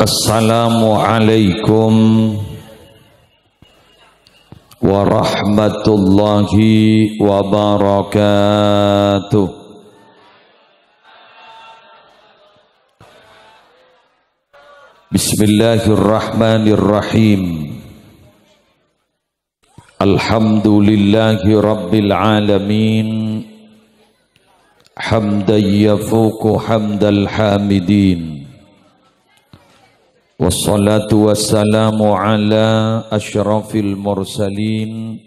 Assalamualaikum warahmatullahi wabarakatuh. Bismillahirrahmanirrahim. Alhamdulillahi rabbil alamin. Hamdan yafuqu hamdal hamidin. Wassalatu wassalamu ala asyrafil mursalin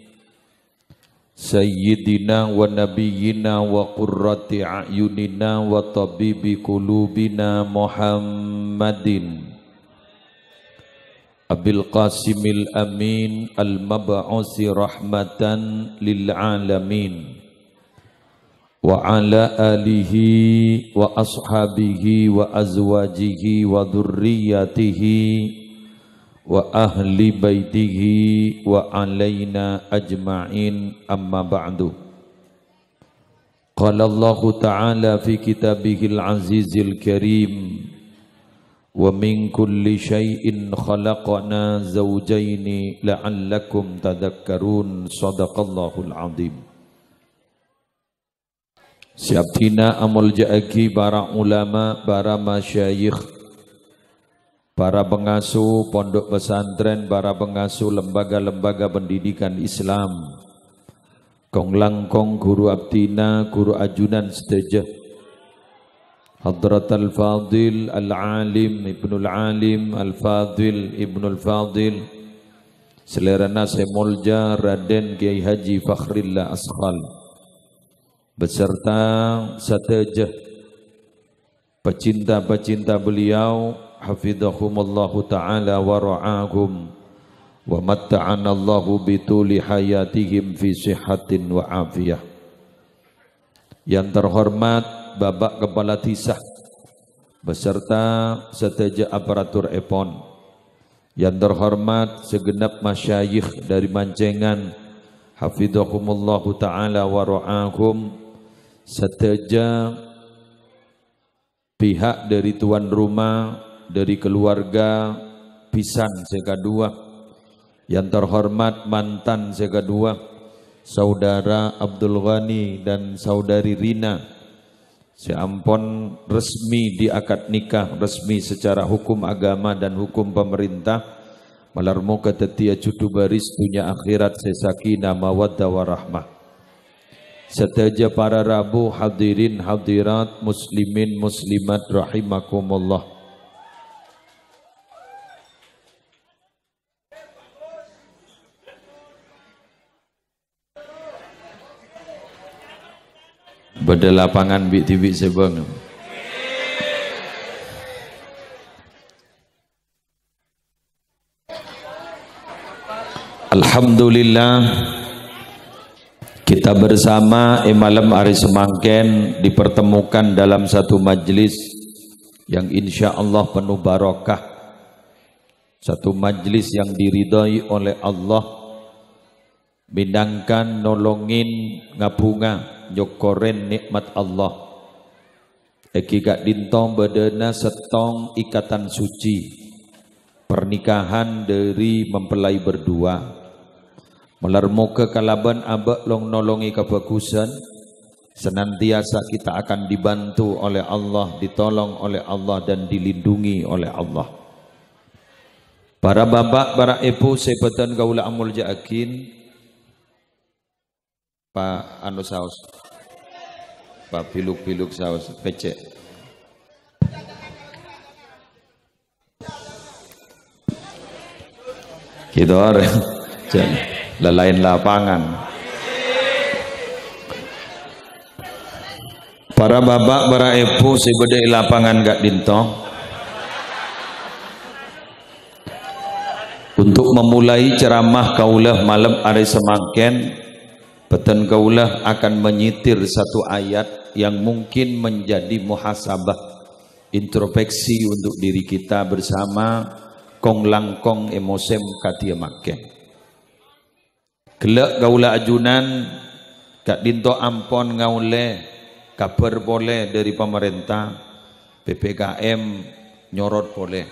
Sayyidina wa nabiyyina wa qurrati a'yunina wa tabibi qulubina Muhammadin Abil Qasimil Amin al-mab'usi rahmatan lil alamin wa ala alihi wa ashabihi wa azwajihi wa dhurriyyatihi wa ahli baitihi wa alaina ajma'in, amma ba'du. Qala Allah ta'ala fi kitabihil azizil karim wa min kulli syai'in khalaqna zawjaini la'allakum tadhakkarun. Shadaqallahul azim. Siaptina amul ja'aki para ulama, para masyayikh, para pengasuh pondok pesantren, para pengasuh lembaga-lembaga pendidikan Islam, kong langkong guru abdina, guru ajunan sedejah, Hadrat al-Fadil al-Alim, Ibnul Alim, al-Fadil, Ibnul Fadil, Selerana Semolja Raden Kiai Haji Fakhrillah Askhal, beserta satejah pecinta-pecinta beliau, hafidhahumullahu ta'ala wa ra'ahum wa matta'anallahu bituli hayatihim fi sihatin wa afiyah. Yang terhormat Bapak Kepala Tisah beserta satejah aparatur EPON, yang terhormat segenap masyayikh dari Mancengan, hafidhahumullahu ta'ala wa ra'ahum, seteja pihak dari tuan rumah, dari keluarga pisan sekadua, yang terhormat mantan sekadua, saudara Abdul Ghani dan saudari Rina, seampun resmi di akad nikah, resmi secara hukum agama dan hukum pemerintah, malarmu ketetia cutu baris dunia akhirat sesakina mawaddah warahmah. Seteja para rabu, hadirin hadirat, muslimin muslimat rahimakumullah. Beda lapangan bik-tibik sebang. Alhamdulillah, kita bersama malam hari semangken dipertemukan dalam satu majlis yang insya Allah penuh barokah, satu majlis yang diridhai oleh Allah, bindangkan nolongin ngabunga nyokoren nikmat Allah. Eki gak dintong bedena setong ikatan suci pernikahan dari mempelai berdua. Melarmu kekalaban abak long nolongi kebagusan, senantiasa kita akan dibantu oleh Allah, ditolong oleh Allah dan dilindungi oleh Allah. Para bapak, para ibu, sebatan kaula amul ja'akin, Pak anu saus, Pak piluk-piluk saus, pecek. Gitu orang, lelain lapangan. Para bapak, para ibu, sebeda lapangan gak dinto. Untuk memulai ceramah kaulah malam hari semangken, peten kaulah akan menyitir satu ayat yang mungkin menjadi muhasabah, introspeksi untuk diri kita bersama, kong langkong emosem katia maken. Gelak gaula ajunan kak dinto ampon ngaule kabar boleh dari pemerintah, PPKM nyorot boleh.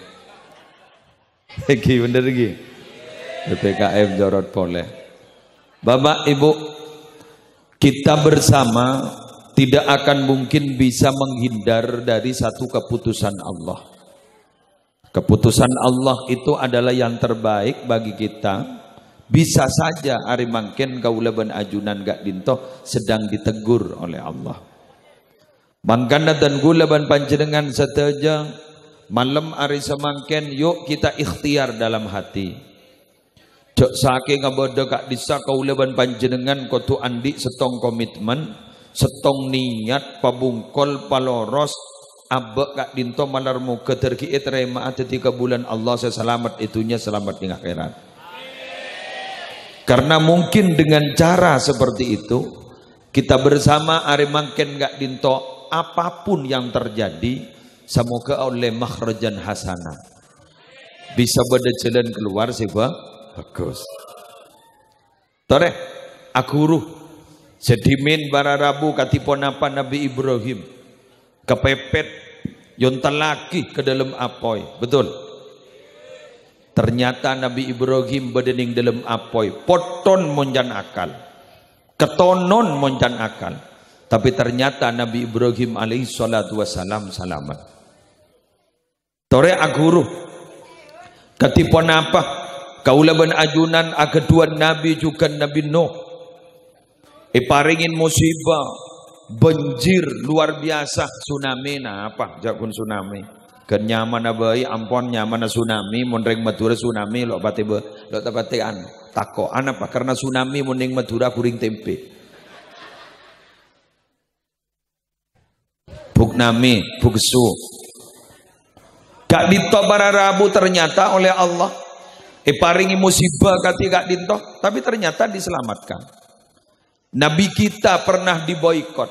Iki bener iki. PPKM Jorot boleh. Bapak Ibu, kita bersama tidak akan mungkin bisa menghindar dari satu keputusan Allah. Keputusan Allah itu adalah yang terbaik bagi kita. Bisa saja ari mangken kaula ban ajunan gak dintoh sedang ditegur oleh Allah. Mangkana dan gula ban panjenengan sateja malam ari semangken yuk kita ikhtiar dalam hati. Cok saking ngabodo gak disa kaula ban panjenengan kotu andi setong komitmen, setong niat pabungkol paloros abek gak dintoh malar muka terkiit terima ketika bulan Allah saya selamat itunya selamat di akhirat. Karena mungkin dengan cara seperti itu kita bersama ari mangken gak dinto apapun yang terjadi semoga oleh makhrajan hasanah bisa beda jalan keluar sih bagus. Tore akuruh sedimin bara rabu katipon apa Nabi Ibrahim kepepet yon telaki ke dalam apoy, betul. Ternyata Nabi Ibrahim bedening dalam apoy, poton monjan akal, ketonon monjan akal. Tapi ternyata Nabi Ibrahim alaihi salatu wassalam selamat. Tore aguru, katipon apa? Kaula ban ajunan kedua Nabi juga Nabi Nuh. Iparingin musibah, banjir luar biasa, tsunami nah apa? Jakun tsunami. Kenyaman abai ampon nyaman tsunami monreng Madura tsunami lo bate lo tabatean takoan apa karena tsunami moning Madura kuring tempe buknami buksu gak dito bara rabu ternyata oleh Allah paringi musibah kati gak dito tapi ternyata diselamatkan. Nabi kita pernah diboikot,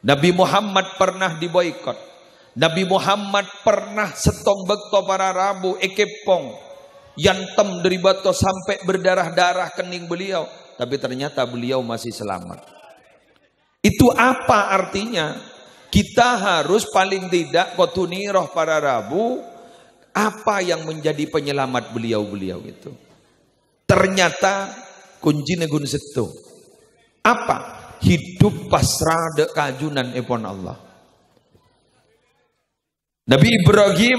Nabi Muhammad pernah diboikot. Nabi Muhammad pernah setong bekto para rabu ekepong yantem dari bato sampai berdarah-darah kening beliau tapi ternyata beliau masih selamat. Itu apa artinya? Kita harus paling tidak kotuniroh para rabu apa yang menjadi penyelamat beliau-beliau itu. Ternyata kunci negun setu apa? Hidup pasrah dek kajunan epon Allah. Nabi Ibrahim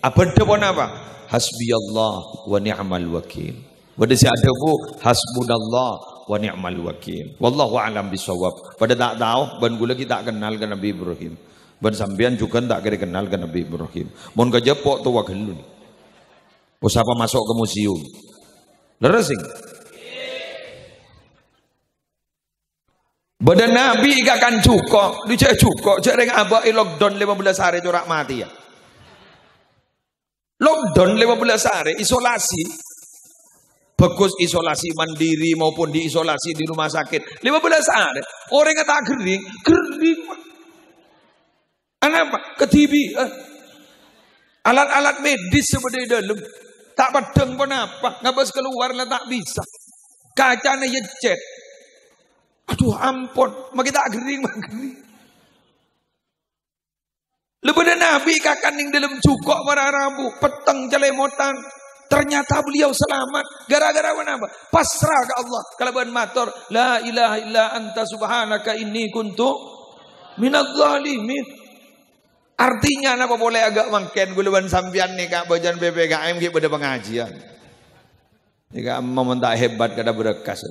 apa depon apa? Hasbiyallah wa ni'mal wakil. Pada si ada bu hasbunallah wa ni'mal wakil. Wallahu a'lam bisawab. Pada tak tahu ban gula kita kenal ke Nabi Ibrahim. Ban sampean juga tak kira kenal ke Nabi Ibrahim. Mon kejepok tu wagelun. Usapa masuk ke museum. Leresing. Badan Nabi ikakan cukup, dicek cukup, jarang abai lockdown 15 hari corak mati ya. Lockdown 15 hari, isolasi. Bagus isolasi mandiri maupun diisolasi di rumah sakit. 15 hari, orang kata gering. Kenapa? Ketibi. Alat-alat medis seperti dalam. Tak padang pun apa, ngabas keluar lah tak bisa. Kacanya yecet. Aduh ampun, mak kita gering. Lepas Nabi kakaning dalam cukok para rabu, peteng jelemotan. Ternyata beliau selamat. Gara-gara apa? Pasrah ke Allah. Kalaban matur, la ilaha illa anta subhanaka inni kuntu minadz zalimin. Artinya apa boleh agak mangken guluban sampian nih kak bajan PPKM kita pada pengajian. Jika mau tak hebat kada berkas.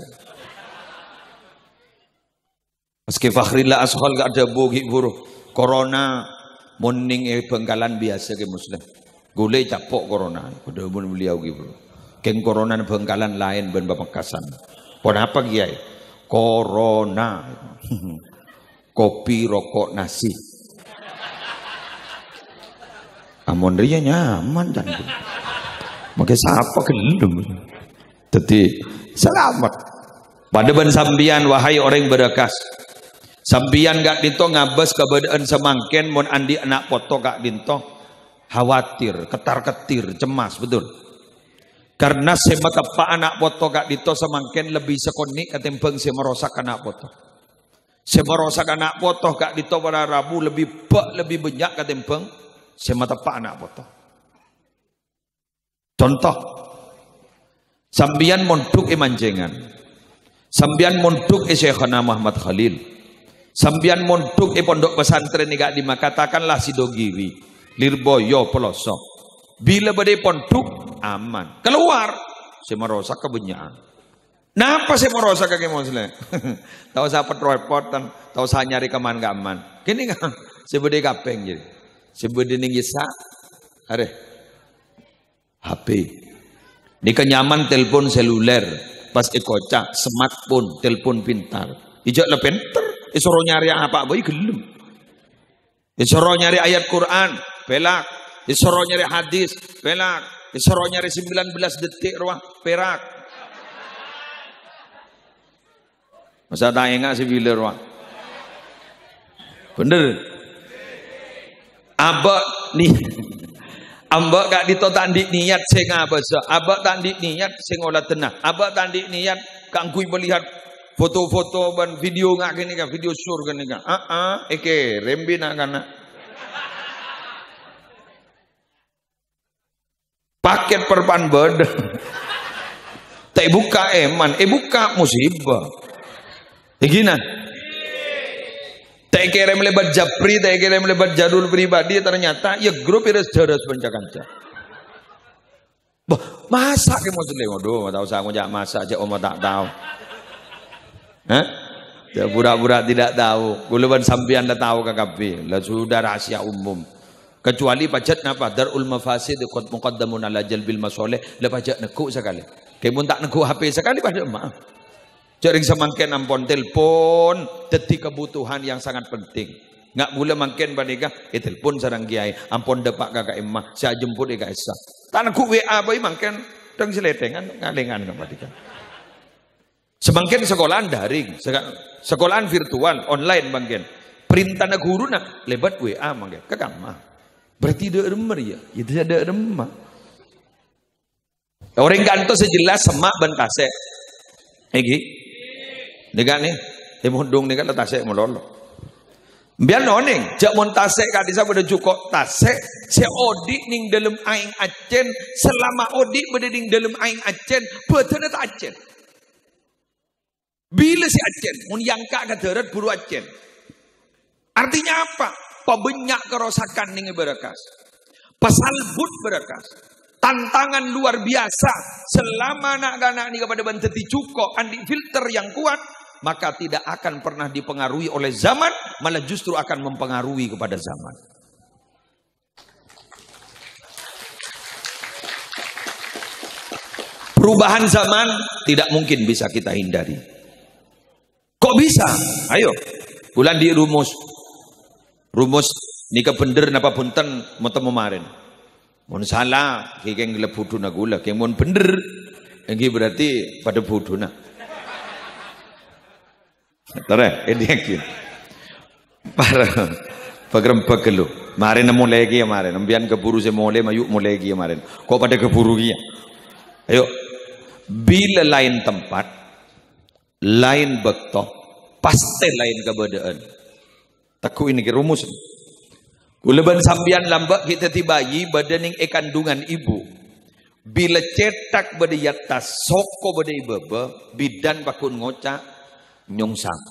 Meski fakhrillah ashol gak ada bogi buruh. Corona moning Bengkalan biasa ke muslim. Gule capok corona. Pada pun beliau gitu. Keng corona Bengkalan lain ben Pamekasan. Pon apa kiai? Corona. Kopi rokok nasi. Amon dia nyaman dan. Maka siapa gelem. Jadi selamat. Pada ben sambian wahai orang berkas. Sambian gak dinto ngabas keberadaan semangken mon andi anak foto gak dinto khawatir, ketar-ketir, cemas betul. Karena semata pak anak foto gak dinto semangken lebih sekonik ketimbang merosak anak foto. Merosak anak foto gak dinto pada rabu lebih banyak ketimbang semata pak anak foto. Contoh, sambian mondok manjengan, sambian mondok Syekhana Muhammad Khalil, sambian mondok pondok pesantren ini gak dimakatakanlah Sidogiwi, Lirboyo, Pelosok. Bila badai pondok aman, keluar saya merosak kebenyaan. Napa saya merosak kaki muslim? Tahu saya repot dan tahu saya nyari keman gak aman. Kini kan saya badai kapeng jadi, saya badai ninggisa, are HP. Ini kenyaman telepon seluler, pas ekoca, smartphone, telepon pintar. Ijak lah pintar. Isoro nyari apa boy gelem. Isoro nyari ayat Quran, pelak. Isoro nyari hadis, pelak. Isoro nyari 19 detik ruang, perak. Masa tanya nggak sih bila ruang? Bener. Abak nih. Ambak gak ditotandik niat sing apa sa. Abak tandik niat sing olah tenah. Abak tandik niat kangkui melihat foto-foto dan video ngak kini kan, video sur kini kan. Eke rembi nak kana. Paket perpan bed. Tak buka eman, buka musibah. Gina. Tak kira melebat japri, tak kira melebat jadul pribadi, ternyata ya grup itu saudara sepencakanca. Bah, masa ke muslim? Waduh, tahu saya ngajak masa aja om tak tahu. Hah? Ya budak-budak tidak tahu. Kuluban sampean dah tahu KKP. Lah sudah rahasia umum. Kecuali pajat napa darul mafasid qad muqaddamun ala jalbil masoleh, la pajat nekuk sekali. Kemun tak nekuk HP sekali pada maaf. Jaring semangken ampun telepon dadi kebutuhan yang sangat penting. Nggak boleh mangken badega telepon sarang kiai ampun depak kakak emah saya jemput eka esa. Tanku WA boy mangken deng seletengan ngalengan ka badega. Semangken sekolahan daring, sekolahan virtual online mangken. Perintah guru nak lebat WA mangken ke kamah. Berarti ada remah ya? Ya tidak ada remah. Orang kantor sejelas semak ban tasek. Egi Nika nih, mundung nika lah tasek melolo. Biar noning, jak mon tasek kadisa pada cukup tasek, se odik ning dalam aing acen, selama odik berada ning dalam aing acen, betul tak acen. Bila si acen, mun yangka kadarat buru acen. Artinya apa? Pebenyak kerosakan ning berakas, pesalbut berakas. Tantangan luar biasa. Selama anak-anak ini kepada banteti cukup andi filter yang kuat, maka tidak akan pernah dipengaruhi oleh zaman, malah justru akan mempengaruhi kepada zaman. Perubahan zaman tidak mungkin bisa kita hindari. Kok bisa? Ayo, bulan di rumus nikah bener napa punten mau kemarin. Mun salah, kikeng gelap budu na gula. Keng mun bener, ini berarti pada budu na. Tara, ini yakin. Para pagram pagelu. Marin na mulai ya marin. Ambian keburu se mulai, mayuk mulai ya marin. Kau pada keburu ya. Ayo, bila lain tempat, lain bekto, pasti lain keberadaan. Takku ini ke rumus. Kuleban sambian lambak kita tibayi badaning kandungan ibu. Bila cetak bade yatas soko bade ibaba bidan bakun ngoca nyongsang.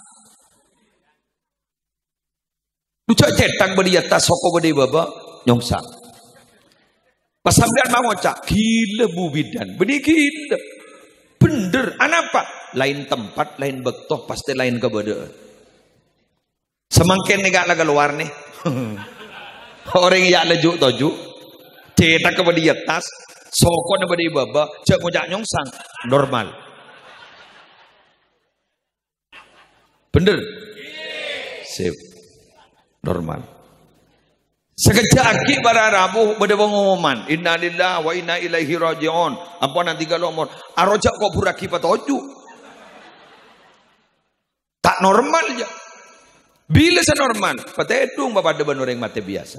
Lucak cetak bade yatas soko bade ibaba nyongsang. Pas sambian mau ngoca gila bu bidan. Bade gila. Bener. Anapa? Lain tempat, lain bektoh pasti lain keberadaan. Semangkin negak laga luar nih. Orang yang lejuk toju cetak kepada di atas sokon kepada di bawah cek ngojak nyongsang normal bener sip normal sekejap lagi pada rabuh pada pengumuman innalillahi wa inna ilaihi rajiun apa nanti kalau umur arojak kok buraki patoju tak normal aja. Bila senormal, patedung bapak depan orang mati biasa.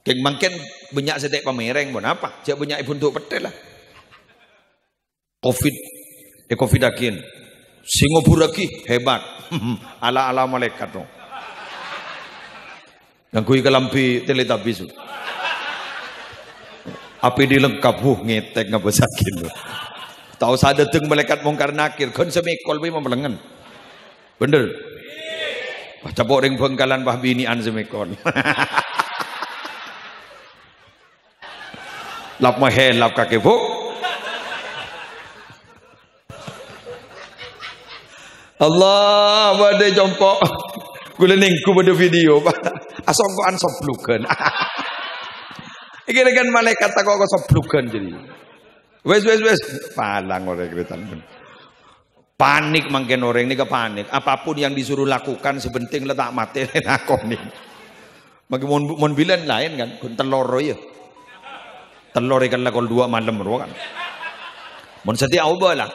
Keng mangken banyak setek pamereng pun apa? Cak banyak untuk petel lah. Covid akin. Singapura lagi hebat. Ala malaikat dong. Yang kui kelampi teletabis. Api dilengkap ngetek ngabesakin. Tahu sada teng malaikat mungkar nakir kon semikol be melengen. Bener. Wah cabok ring bengkalan bah binian semikol. Lap mahel lap kake bu. Allah pada jompo. Kula ningku pada video pak. Asongkoan soblukan. Iki kan malaikat tak kok soblukan jadi. Wes palang orang keretan. Panik mangken orang ini panik. Apapun yang disuruh lakukan sebenting letak mati lakoni. Magi mon bilan lain kan, kun telur ya. Telur ikan lakol 2 malam ro kan. Mon setia aubalah.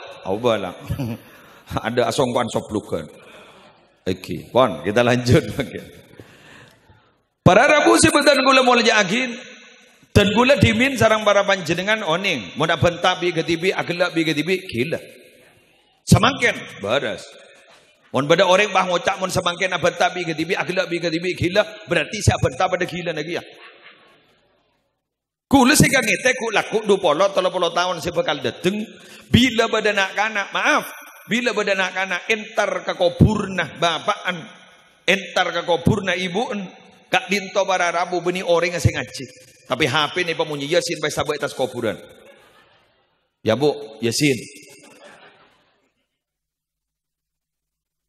Ada asongkuan soblukan. Oke, pon kita lanjut mangken. Para Rabu sebutan gula mulai agin. Dan gula dimin sarang para panjenengan oning. Mau nak bentak bi ketibi, agelak bi ketibi, gila. Semangkin baras. Mau pada orang bah ngocak mau semangkin nak bentak bi ketibi, agelak bi ketibi, gila. Berarti saya bentak pada gila lagi ya. Kula sing ngete ku laku 20 30 tahun saya bakal dateng. Bila pada nak kanak, maaf. Bila pada nak kanak entar ke kuburna bapaan, entar ke kuburna ibuan, kak dinto para Rabu beni orang yang sing ngaji. Tapi HP ni pemunyi Yasin pai sabuk atas kuburan. Ya Bu, Yasin.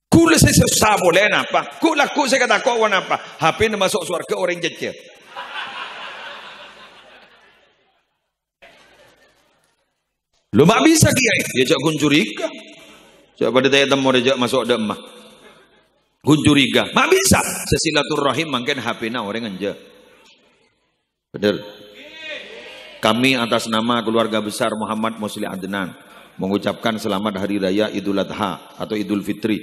Kula saya susah boleh apa? Kula ku saya kata kau apa? HP ni masuk surga orang jejer. Lu mak bisa kiai, dia jak kuncuriga. Jak pada tanya temu dia masuk demah. Kuncuriga, mak bisa. Sesilaturrahim mungkin HP na orang anja. Betul. Kami atas nama keluarga besar Muhammad Musli Adnan mengucapkan selamat Hari Raya Idul Adha atau Idul Fitri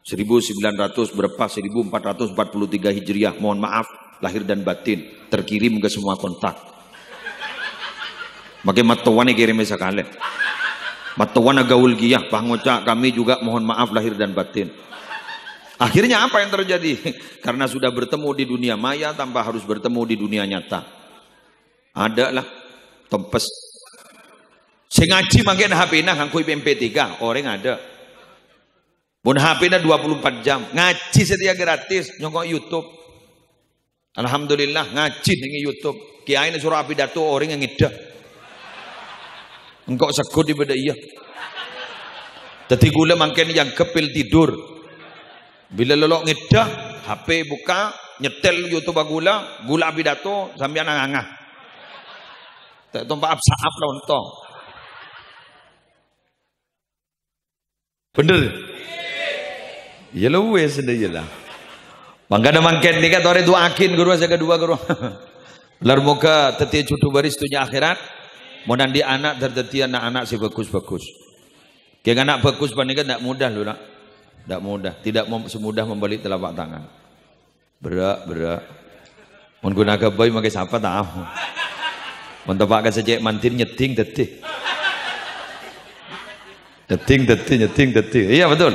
1900 berapa 1443 Hijriah. Mohon maaf lahir dan batin, terkirim ke semua kontak. Makai matuan kirim sekali. Matuan gaul giyah pangocak kami juga mohon maaf lahir dan batin. Akhirnya apa yang terjadi? Karena sudah bertemu di dunia maya tanpa harus bertemu di dunia nyata. Ada lah tempes. Sing ngaji makin HP na ngangkui MP3 orang ada. Mun HP na 24 jam ngaji setia gratis nyongkok YouTube. Alhamdulillah ngaji ning YouTube. Kiai na surah pidato orang yang ngidah. Engkau sekut di beda iya. Tadi gula makin yang kepil tidur. Bila lelok ngedah, HP buka, nyetel YouTube gula pidato sambil angah. Tak tompak absaap lah untuk. Bener? Ya lu wes lah. Bangga mangken ni kat orang dua akin guru saya kedua guru. Lar moga teti cucu baris tunya akhirat. Modan di anak terteti anak-anak si bagus-bagus. Kayak anak bagus panika tak mudah lu nak. Tidak mudah, tidak semudah membalik telapak tangan. Berak. Menggunakan boy pakai siapa tahu. Mentapakkan sejak mantin nyeting detik. Nyeting. Iya betul.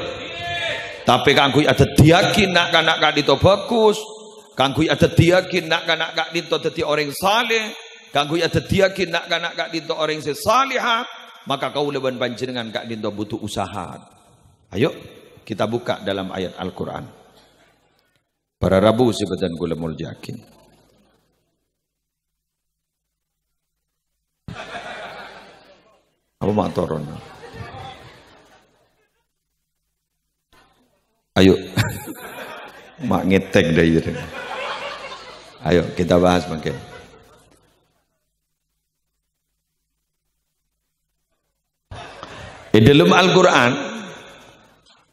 Tapi kangkui ada diakin nak kanak kak dito bagus. Kangkui ada diakin nak kanak kak dito deti orang saleh. Kangkui ada diakin nak kanak kak dito orang salihah. Maka kau leban panjenengan kak dito butuh usaha. Ayo. Kita buka dalam ayat Al-Quran. Para Rabu sebutan gula muljakin. Apa mak toron? Ayo. Mak ngetek dari itu. Ayo kita bahas makin. Di dalam Al-Quran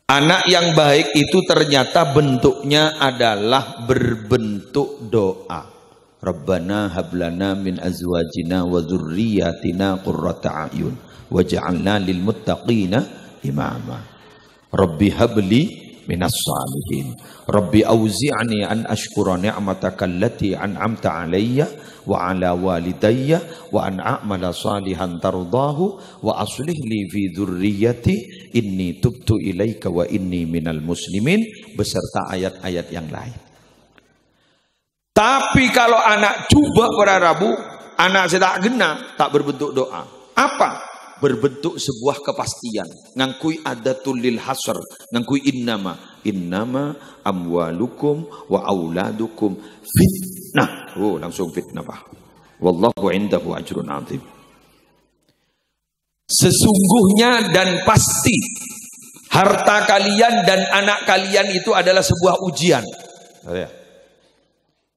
anak yang baik itu ternyata bentuknya adalah berbentuk doa. Rabbana hablana min azwajina wa dzurriyyatina qurrata a'yun waj'alna lil muttaqina imama. Rabbi habli minas salihin. Rabbi auzi'ni an ashkura ni'mataka allati an'amta 'alayya wa 'ala walidayya wa an a'mala salihan tardahu wa aslih li fi dzurriyyati inni tubtu ilaika wa inni minal muslimin beserta ayat-ayat yang lain. Tapi kalau anak coba para Rabu anak saya tak gena, tak berbentuk doa. Apa? Berbentuk sebuah kepastian. Ngangkui adatul lil hasr, ngangkui innama amwalukum wa auladukum fitnah. Oh, langsung fitnah, Pak. Wallahu indahu ajrun azim. Sesungguhnya dan pasti harta kalian dan anak kalian itu adalah sebuah ujian.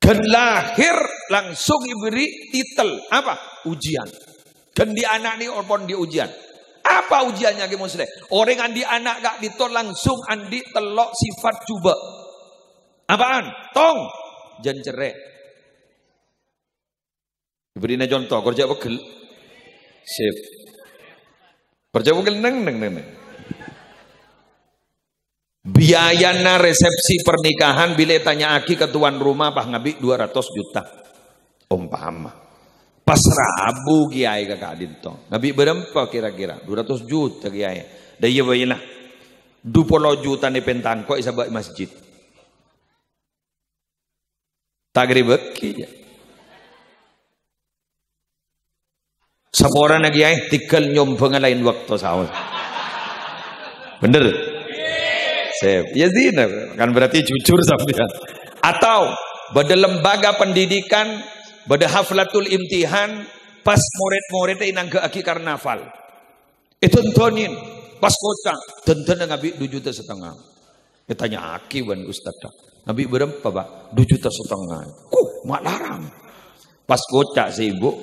Dan lahir langsung diberi titel apa? Ujian. Dan di anak ini pun di ujian. Apa ujiannya ke muslim? Orang yang di anak gak ditol langsung andi telok sifat coba. Apaan? Tong. Jan cerai. Berinya contoh. Kerja pegel. Sip. Kerja pegel neng. Biayana resepsi pernikahan bila tanya aki ke tuan rumah pah ngabi 200 juta. Umpama. Pas Rabu kiai kakak dinto. Ngabi berapa kira-kira? 200 juta kiai. Dah iya bayilah. 20 juta ni pentan kok isa buat masjid. Tak ribeki ya. Saporan lagi kiai tikal nyombong lain waktu sahur. Bener? Sip. Ya zina kan berarti jujur sampean. Atau pada lembaga pendidikan pada haflatul imtihan pas murid-murid inang ke aki karnaval. Itu tontonin pas kota tonton ngabi 2,5 juta. Tanya aki wan ustaz. Ngabi berapa, Pak? 2,5 juta. Mak larang. Pas kota si ibu,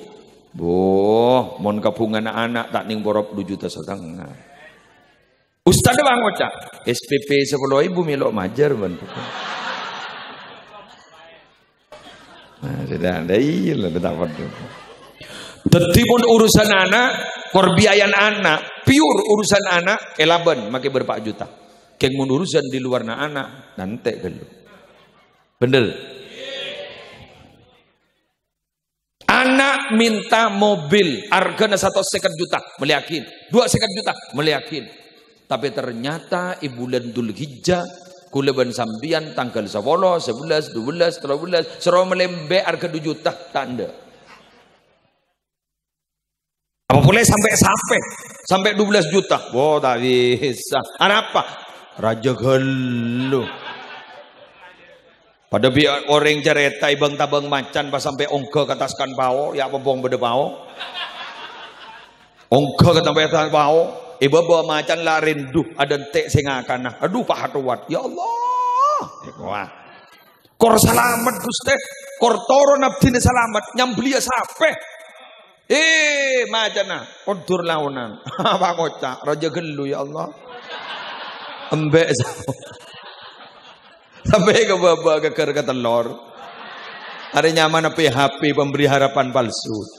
boh, mon kapungan anak tak ning borop 2,5 juta. Ustaz bang kota. SPP 10.000 melok majar ban. Nah, sudah ada iya betapa tu. Tetapi pun urusan anak, korbiayan anak, pure urusan anak, elaban makai berapa juta. Keng mun urusan di luar anak, nanti gelu. Bener. Anak minta mobil, harganya 1,50 juta, meliakin. 2,50 juta, meliakin. Tapi ternyata bulan Dzulhijjah kuleban sambian tanggal 10, 11, 12, 13 serah melembe harga 2 juta tanda. Apa boleh sampai 12 juta? Wah, tak bisa. Ada apa? Raja gelu. Pada biar orang cerita ibang tabang macan pas sampai ongke kataskan bau, ya apa bong beda bau. Ongke sampai atas bau. Ibu bawa macan lah rindu ada tek sengakan. Aduh pahatuat. Ya Allah. Wah. Kor selamat Gusti. Kor toro nabdine selamat. Nyamblia sape. Macan kondur launan. Apa kocak. Raja gelu ya Allah. Embek sampai ke baba ke telur. Ada nyaman PHP pemberi harapan palsu.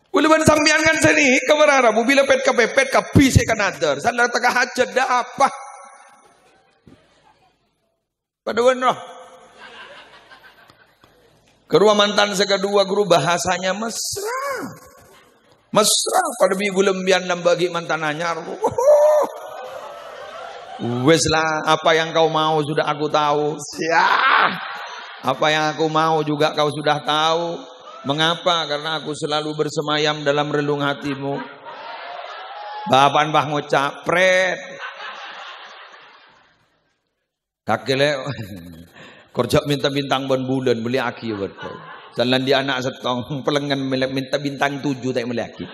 Uluban sambian kan sini keberara bila pet kepepet kabise kan adar sadar tengah hajat dah apa paduan roh kedua mantan sekedua guru bahasanya mesra pada bulembian dan bagi mantan anyar. Wes lah apa yang kau mau sudah aku tahu. Siap. Apa yang aku mau juga kau sudah tahu. Mengapa? Karena aku selalu bersemayam dalam relung hatimu. Bapan bah ngocap pret. Kakele kerja minta bintang ban bulan beli aki buat kau. Jalan di anak setong pelengan minta bintang 7 tak beli aki.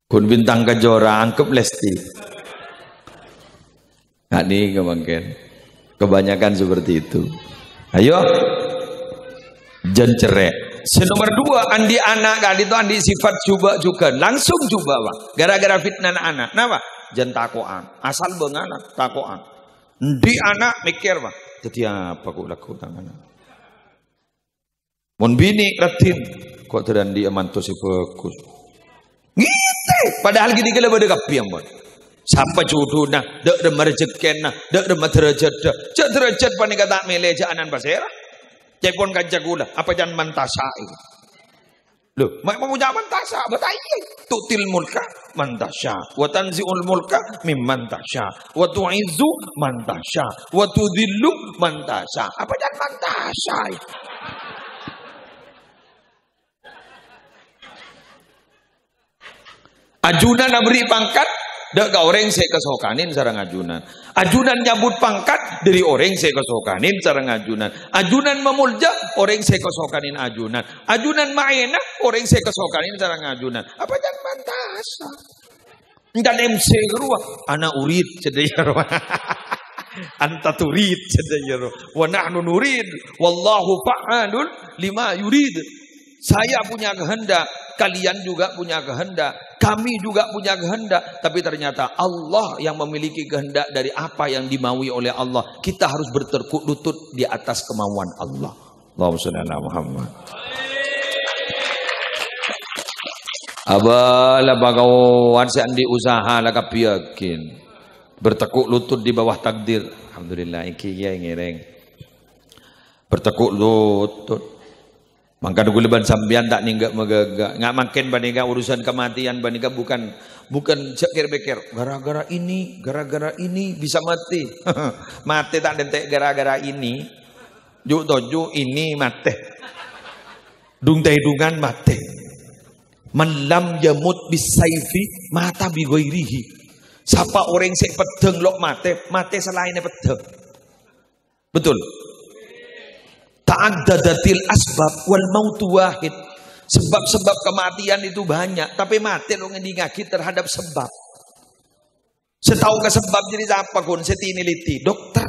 Kun bintang kejora angkep lesti. Nah ini kemungkinan. Kebanyakan seperti itu. Ayo jan cerai. Nomor 2 andi anak kan itu andi sifat coba juga langsung coba Bang. Gara-gara fitnah anak. Kenapa? Jan takoan. Asal benganak takoan. Di anak mikir Bang. Jadi apa kok laku tangan. Mon bini ratin kok terandi amanto si bagus. Ngite padahal gini kala bade kapiang Bang. Siapa jodoh nah, dek dem rezeki nah, dek dem derajat dah. Cak derajat panik tak milih anan pasera. Cepon kancak gula, apa jangan mantasa itu. Loh, mak punya mantasya, betai. Tu'til mulka man tasya, wa tanzi'ul mulka mimman tasya, wa tu'izzu man tasya, wa tudhillu man tasya. Apa jangan man tasya? Ajunan beri pangkat, dak ga orang saya kesokanin sareng ajunan. Ajunan nyambut pangkat dari orang saya kesokanin sareng ajunan. Ajunan memulja orang saya kesokanin ajunan. Ajunan maena orang saya kesokanin sareng ajunan. Apa jangan mantasa? Dan MC gerua, ana urid cedayaro. Anta turid cedayaro. Wa nahnu nurid, wallahu fa'alun lima yurid. Saya punya kehendak, kalian juga punya kehendak, kami juga punya kehendak, tapi ternyata Allah yang memiliki kehendak dari apa yang dimaui oleh Allah. Kita harus bertekuk lutut di atas kemauan Allah. Allahumma shalli ala Muhammad. Abalah bagawan seandi usaha lah kapiyakin. Bertekuk lutut di bawah takdir. Alhamdulillah iki ya ngereng. Bertekuk lutut. Maka dulu ban sambian tak ninggak megagak, nggak makin bandingkan urusan kematian bandingkan bukan cekir bekir. Gara-gara ini bisa mati, mati tak dentek gara-gara ini. Juk toju ini mati, dung dungan mati. Malam yamut bisaifi mata bigoirihi. Siapa orang sek pedeng lok mati selainnya pedeng. Betul. Ta'addadatil asbab wal mautu wahid. Sebab-sebab kematian itu banyak, tapi mati lo ngingaki terhadap sebab. Setahu ke sebab jadi apa kun setini liti dokter.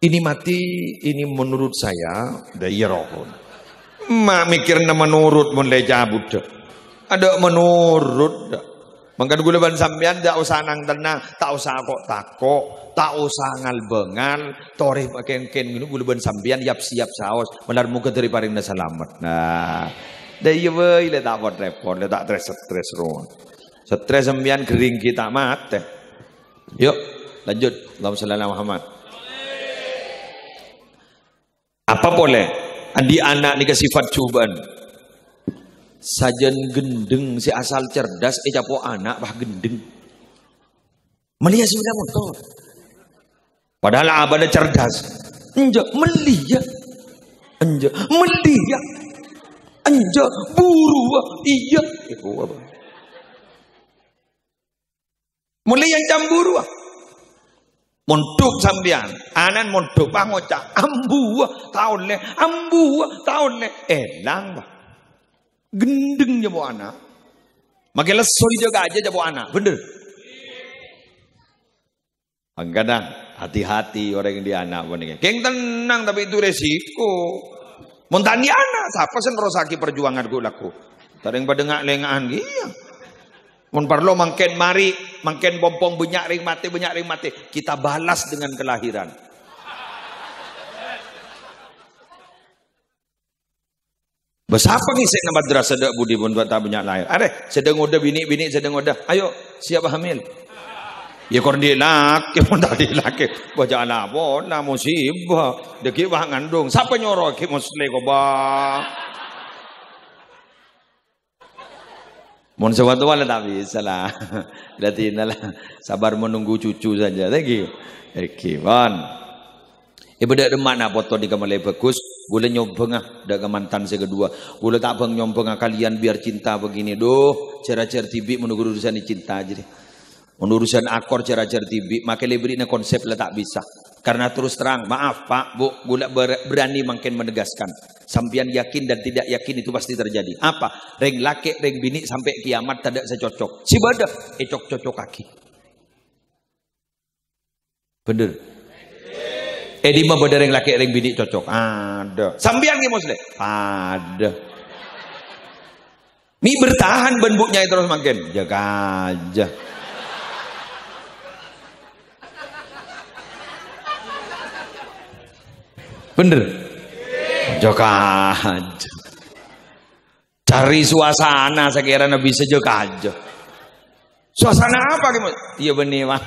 Ini mati, ini menurut saya dairahun. Mikirna menurut mun le cabut. Ada menurut. Mangka gue ban sampean tak usah nang tenang, tak usah kok takok, tak usah ngalbengal, toreh ken-ken ngene gue ban sampean siap saos, benar muka dari paringna selamat. Nah, da iya we le tak repot, le tak stres ro. Stres sampean gering kita mate. Yuk, lanjut. Allahumma shalli ala Muhammad. Apa boleh? Andi anak nika sifat cobaan. Sajen gendeng si asal cerdas capo anak bah gendeng. Melia sudah motor. Padahal abada cerdas. Enja melia. Enja melia. Enja buru iya. Mulai yang cemburu. Mondok sampean, anan mondok bah ngocak ambu tahun le elang bah. Gendeng jabo anak. Makin lesoi jaga aja jabo anak, bener. Kadang hati-hati orang yang di anak bener. Keng tenang tapi itu resiko. Montani anak, siapa sen rosaki perjuangan gue laku. Tadeng pada ngak lengaan iya. Mun parlo mangken mari, mangken bompong banyak ring mati. Kita balas dengan kelahiran. Besapa nih saya nama madrasah dak budi pun buat tak banyak lahir. Are, sedang udah bini sedang udah. Ayo, siap hamil. Ya kor dia laki pun tak dia laki. Baca anak pun lah musibah. Deki bah ngandung. Siapa nyoro ki musle ko ba? Mon sewatu wala tak bisa lah. Berarti lah sabar menunggu cucu saja lagi. Ekiwan. Ibu dak demak nak foto di kamar bagus. Boleh nyombeng dak mantan saya kedua. Boleh tak bang nyombeng kalian biar cinta begini. Doh, cara-cara tibi menunggu urusan cinta aja deh. Urusan akor cara-cara tibi, makai lebih konsep lah tak bisa. Karena terus terang, maaf Pak, Bu, gula berani makin menegaskan. Sampian yakin dan tidak yakin itu pasti terjadi. Apa? Reng laki, reng bini sampai kiamat tidak secocok. Si badak, cocok kaki. Bener. Di mah badak reng laki, reng bini cocok. Ada. Sampian ki muslim? Ada. Mi bertahan benbuknya terus makin. Jaga aja. Bener. Jaga aja. Cari suasana sekiranya bisa jaga aja. Suasana apa gitu? Iya bener mah.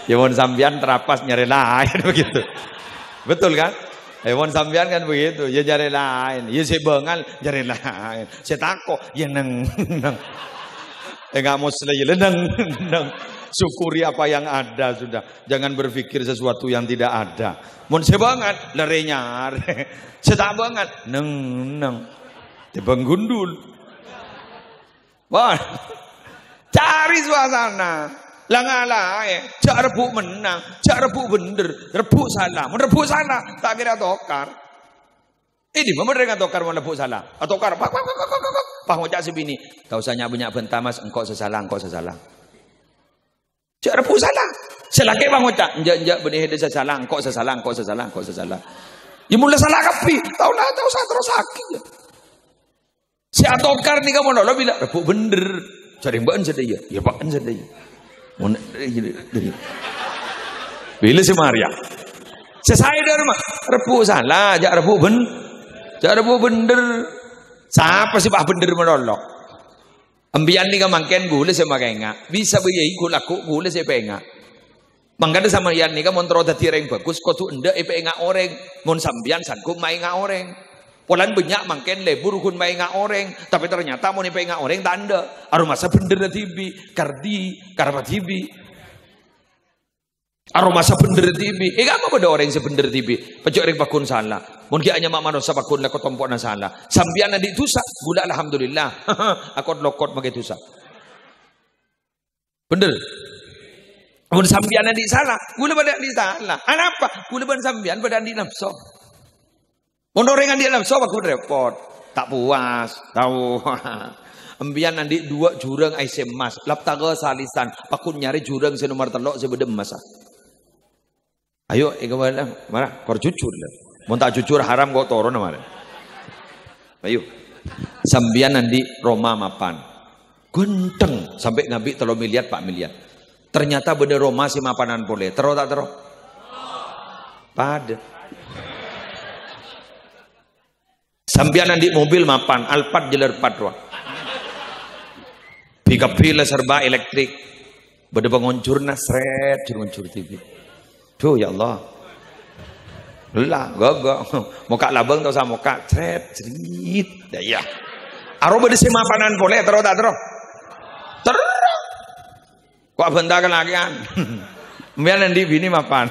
Ya mau sambian terapas nyari lain begitu. Betul kan? Mon sampean kan begitu, ya jari lain, ya sebengal jari lain, setako ya neng. Enggak mau selesai, neng. Syukuri apa yang ada sudah. Jangan berpikir sesuatu yang tidak ada. Mon sebangat larinya, setak banget neng. Tebang gundul. Wah, cari suasana. Langalah, cak rebuk menang, cak rebuk bener, rebuk salah, merebuk salah, tak kira tokar. Ini memerintah tokar mau rebuk salah, tokar, pak ngocak sebini, kau usahnya banyak bentah mas, engkau sesalah. Cak rebuk salah, selagi pak ngocak, enjak benih dia sesalah, engkau sesalah. Ya mulai salah kapi, tahu saya terus sakit. Si tokar ni kamu lo bilang rebuk bener, cari mbak sedaya, ya pak sedaya. Bila si Maria selesai dari rumah rebuk salah jak rebuk bener siapa sih pak bener menolok ambian ni kamangken gula saya makenga bisa bayai gula saya penga mangkada sama yan ni kamon teroda tireng bagus kau tu enda penga orang mon sambian sanggup main orang polan banyak mangken lebur kun main orang tapi ternyata mau nipe nga orang tanda aroma sa bener na tibi kardi karapat tibi aroma sa bener tibi kamu pada orang sa bener tibi pajak ring bakun salah mungkin hanya mak manusia bakun lah kotompok na salah sambian na di tusa gula alhamdulillah akot lokot magai tusa bener mun sambian na di salah gula pada di salah apa gula pada sambian pada di nafsu Mondorengan dia dalam sobat aku repot, tak puas, tahu. Embian nanti 2 jurang aise emas, lap taga salisan, pakun nyari jurang senomor telok sebedem masa. Ayo, mana? Kor jujur lah. Mau tak jujur haram kau turun mana? Ayo, sambian nanti Roma mapan, genteng sampai ngabi 3 miliar 4 miliar. Ternyata bener Roma si mapanan boleh, terus tak terus? Pada. Sambian nanti mobil mapan Alphard jeler 4 ruang pick-up serba elektrik beda pengoncurna seret ngoncur TV tuh ya Allah lah gagak muka labang tau sama muka seret cerit ya aro beda si mapanan boleh terus tak terus kok bentakan lagi kan biar nanti bini mapan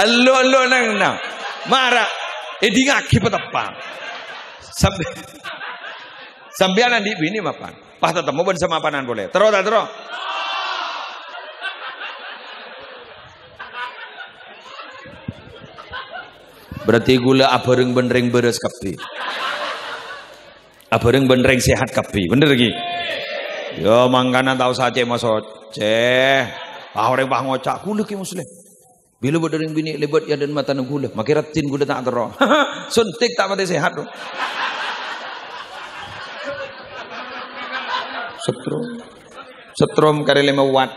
alo nang marah di ngaki petepang sambian nanti bini mapan pas tetap mau bersama mapanan boleh terus berarti gula abareng benereng beres kapi abareng benereng sehat kapi bener lagi yo mangkana tahu saja masoceh orang bah ngocak gula ki muslim bila berdering bini lebat ya dan mata gula, makin ratin gula tak terong. Suntik tak mati sehat dong. Setrum kali 5 watt.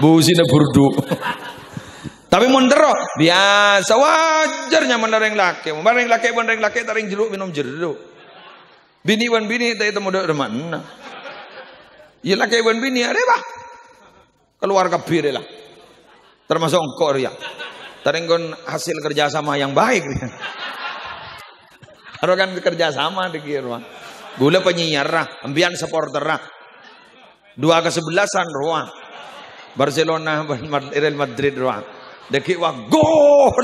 Busina burdu. Tapi mondero biasa wajarnya mendereng laki taring jeruk minum jeruk. Bini tak itu muda mana? Ya laki bini ada bah. Keluarga bir lah termasuk engkau ya taringgon hasil kerjasama yang baik ada kan kerjasama di kira gula penyiar ambian supporter 2-11 ruang Barcelona Real Madrid ruang deki wah gol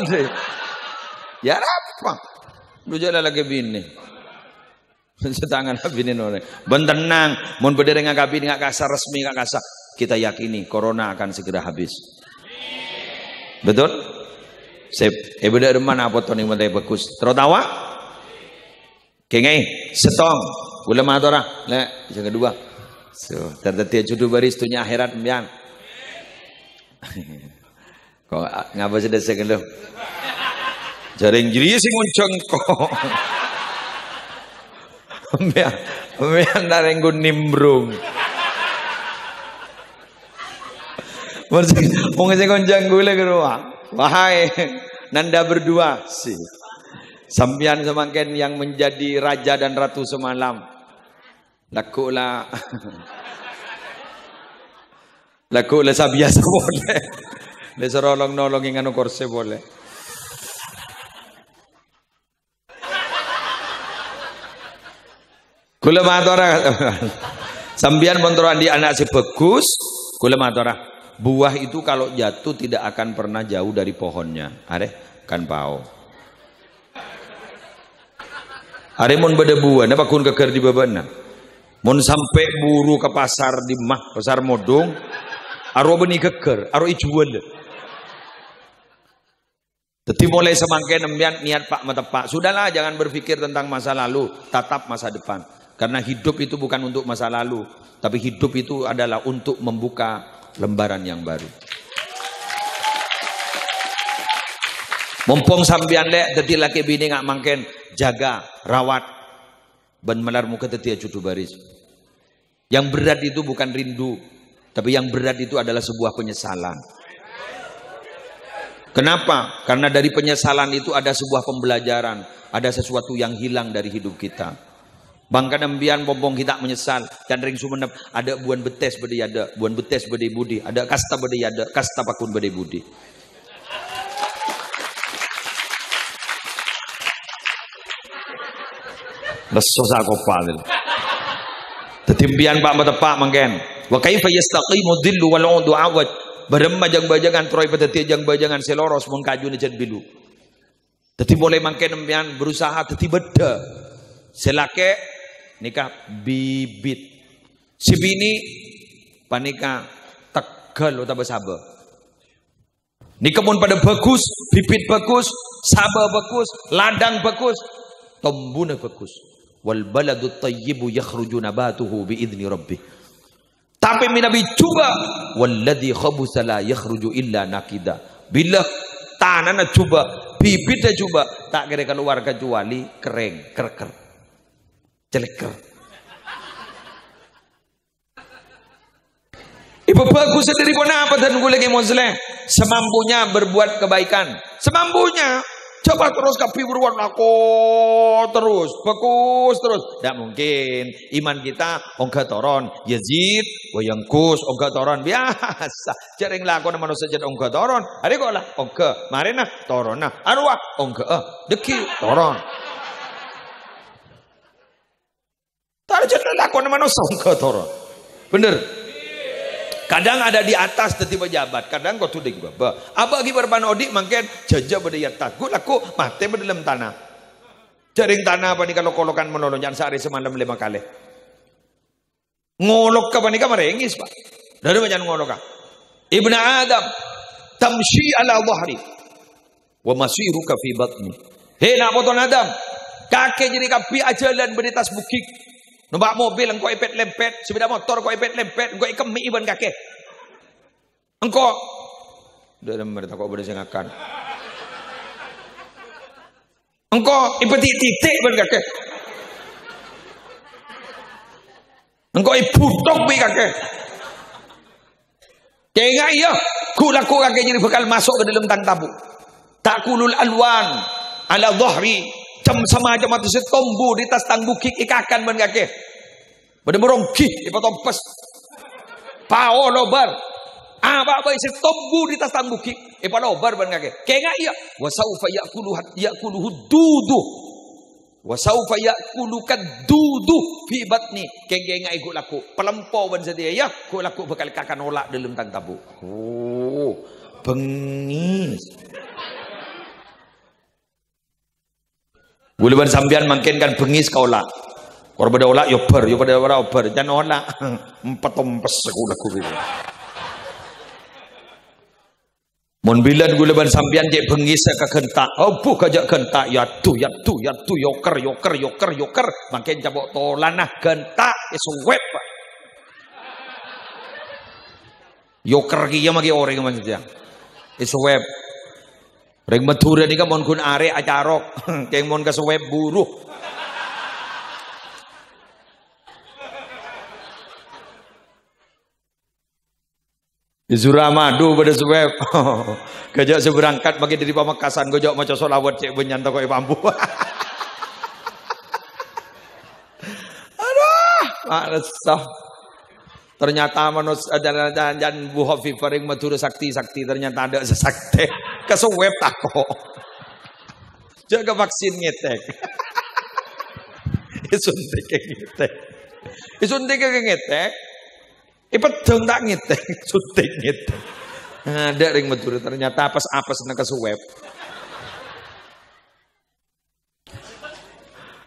ya apa lu jalan lagi bini setangan bini nore bentenang mun berdiri ngak bini ngak kasar resmi ngak kasar kita yakini corona akan segera habis. Betul? Sip. Beda mana apa tuh nih mulai bagus. Terutawa? Kengai setong. Gula matora. Le, yang kedua. So, terdetik judu baris tunya akhirat mbiang. Kok ngapa sudah segelo? Jaring jiri sing ngoncong kok. Mbiang narenggo nimbrung. Mau ngasih konjang gula ke rumah. Wahai Nanda berdua sih. Sampian semakin yang menjadi raja dan ratu semalam. Lakulah sabiasa boleh. Le serolong-nolong nganu kursi boleh. Kula matur sambian montoran di anak si bagus, kula matur buah itu kalau jatuh tidak akan pernah jauh dari pohonnya. Are kan pao. Are mun beda buah, napa kun keker di babana. Mun sampai buru ke pasar di pasar modong, aro beni keker, aro ijuan deh. Teti mulai semangke nembian niat Pak metepak. Sudahlah, jangan berpikir tentang masa lalu, tatap masa depan. Karena hidup itu bukan untuk masa lalu, tapi hidup itu adalah untuk membuka lembaran yang baru. Mumpung sambian lek teti laki bini ngak mangken jaga, rawat ben melar muka teti cucu baris. Yang berat itu bukan rindu, tapi yang berat itu adalah sebuah penyesalan. Kenapa? Karena dari penyesalan itu ada sebuah pembelajaran, ada sesuatu yang hilang dari hidup kita. Bangka nembian bombong kita menyesal dan ring sumenep ada buan betes bede yada, buan betes bede budi, ada kasta bede yada, kasta pakun bede budi. Lesos aku palil. Tetimbian Pak metepak mangken. Wa kaifa yastaqimu dhillu wal 'udu awad. Barem majang-bajangan troy peteti jang bajangan seloros mun kajune jan bilu. Dadi mulai mangken nembian berusaha dadi beda. Selake nikah bibit si bini panika tegal utama sabar nikah pun pada bagus, bibit bagus, sabar bagus, ladang bagus, tombuna bagus. Wal baladu tayyibu yakhruju nabatuhu bi idzni rabbih. Tapi minabi coba walladzi khabusa la yakhruju illa nakida. Bila tanana coba, bibitnya coba, tak kira keluar kecuali kering, kerker. Celeker. Ibu bagus sendiri pun apa dan gue lagi muslim semampunya berbuat kebaikan, semampunya. Coba terus kapi berbuat aku terus, bagus terus. Tidak mungkin iman kita ongga toron Yazid, wayangkus ongga toron biasa. Jaring laku nama manusia jadi ongga toron. Hari kok lah ongga, marina toron nah, arwah ongga deki toron. Tahu jadi lakukan manusia ke toron, bener. Kadang ada di atas teti pejabat, kadang kau tuding baba. Apa lagi berpanodik mungkin jajah berdaya takut laku mati berdalam tanah. Jaring tanah apa nih kalau kolokan menolong jangan sehari semalam 5 kali. Ngolok ke panika merengis pak. Dari macam ngolok ka. Ibnu Adam tamshi ala dhahri wa masiruka fi batni. Hei nak potong Adam, kakek jadi kapi ajalan berditas bukit. Numpak mobil engkau ipet lempet, sepeda motor engkau ipet lempet, engkau ikemi iban kakek. Engkau udah nomor tak kau berdengarkan. Engkau ipet titik iban kakek. Engkau iputok bi kakek. Kaya iya, ku laku kakek jadi bakal masuk ke dalam tang tabu. Takulul alwan ala dhahri. Cam sama aja mati setombu di tas tang bukit ikakan ban kakek. Pada merongki ipotompes. Pao lobar. Apa setombu di tas tang bukit ipalobar ban kakek. Kenga iya wa saufa yakuluhu dudu. Wa saufa yakuluka dudu fi batni. Kenga iku laku pelempau ban sedia ya ku laku bakal kakan olak dalam tang tabu. Oh, bengis. Gulaban sambian makin kan bengis kau lah. Kalau pada olah yoper, yo pada orang oper, jangan olah empat tompes sekolah kudu. Mon bilan gulaban sambian cek bengis ke kentak, oh bu kajak kentak, ya tu yoker, makin cabok tolanah kentak, web. Yoker kia magi orang macam web. Reng Madura ni kan mon kun are acarok, keng mon kasweb buruh. Di Suramadu pada sweb, kejak seberangkat bagi dari Pamekasan, kejak macam solawat cek benyan toko bambu. Aduh, resah. Ternyata manusia dan Bu Hovifah yang matur sakti ternyata ada sesakti kesuwep tako. Jaga vaksin ngetek. Isuntik ngetek. Isuntik ngetek. Ipedeng tak ngetek, suntik ngetek. Ada ring matur ternyata apes-apes nang kesuwep.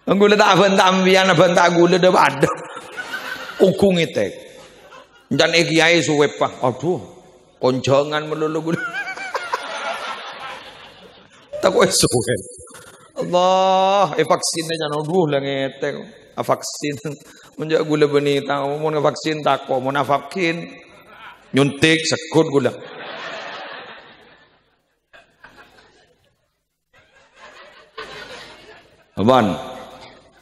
Anggula tak bentambian bentak gula de badhe. Uku ngetek. Dan kiai suwep pak, aduh, konjangan melulu gula. Tak kau suwep. Allah, vaksinnya jangan aduh lah ngetek. Vaksin, menjak gula benih tahu, mau vaksin tak kau, mau vaksin, nyuntik sekut gula. Abang,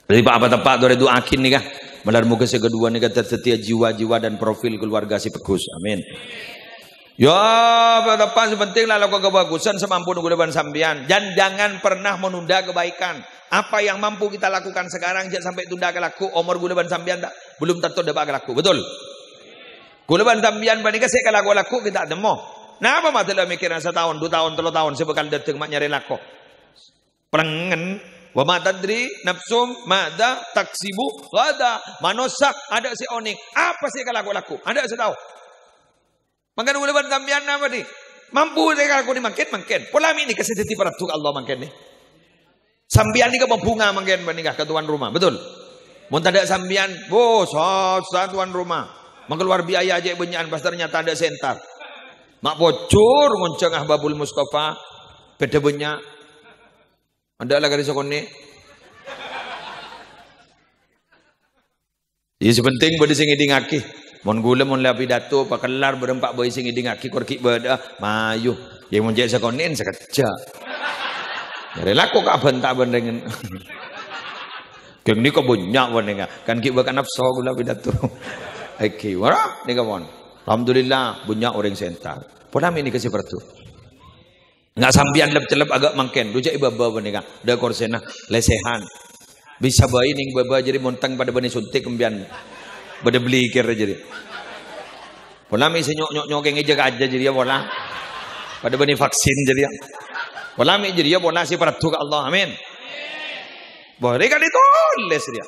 jadi apa tepat dari doa akin nih kah? Melar muka kedua nih kata setia jiwa-jiwa dan profil keluarga si bagus. Amin. Ya, depan sepenting lah lakukan kebagusan semampu nunggu sambian. Dan jangan pernah menunda kebaikan. Apa yang mampu kita lakukan sekarang jangan sampai tunda ke laku. Umur gulaban sambian tak belum tentu dapat laku. Betul. Gulaban sambian bandingkan saya kalau laku kita demo. Nah apa masalah mikiran setahun, 2 tahun, 3 tahun saya bakal datang mak nyari laku. Pelengen. Wa ma tadri nafsum mada taksibu gada. Manusia ada si onik. Apa sih kalau laku? Ada si tahu. Maka boleh buat sambian apa nih? Mampu saya kalau ni makin. Pola ini kasih titip peratu Allah makin nih. Sambian ni ke bunga makin bandingkah ke tuan rumah. Betul. Mau tak ada sambian, bos, tuan rumah. Mengeluar biaya aja benyaan pas ternyata ada sentar. Mak bocor ngonceng Babul Mustafa. Beda banyak. Ada lah garis sokone. Ya sepenting bade sing ngidingake. Mon gula mon la pidato pakelar berempat boy sing ngidingake korki bada mayu. Yang mon jek sakonen sakeja. Rela kok bentak bendengen. Geng ni kok banyak wenenga. Kan ki bakan nafsu gula pidato. Oke, wara nika mon. Alhamdulillah banyak orang sentar. Pola ini kasih pertu. Nggak sambian lep-celep agak mangken dujak ibaba benika da korsena lesehan bisa bayi ning baba jadi montang pada bani suntik kembian pada beli kira jadi pola mi senyok ngeja aja jadi ya pola pada bani vaksin jadi ya pola mi jadi ya pola si peratu ke Allah amin boleh kan itu les dia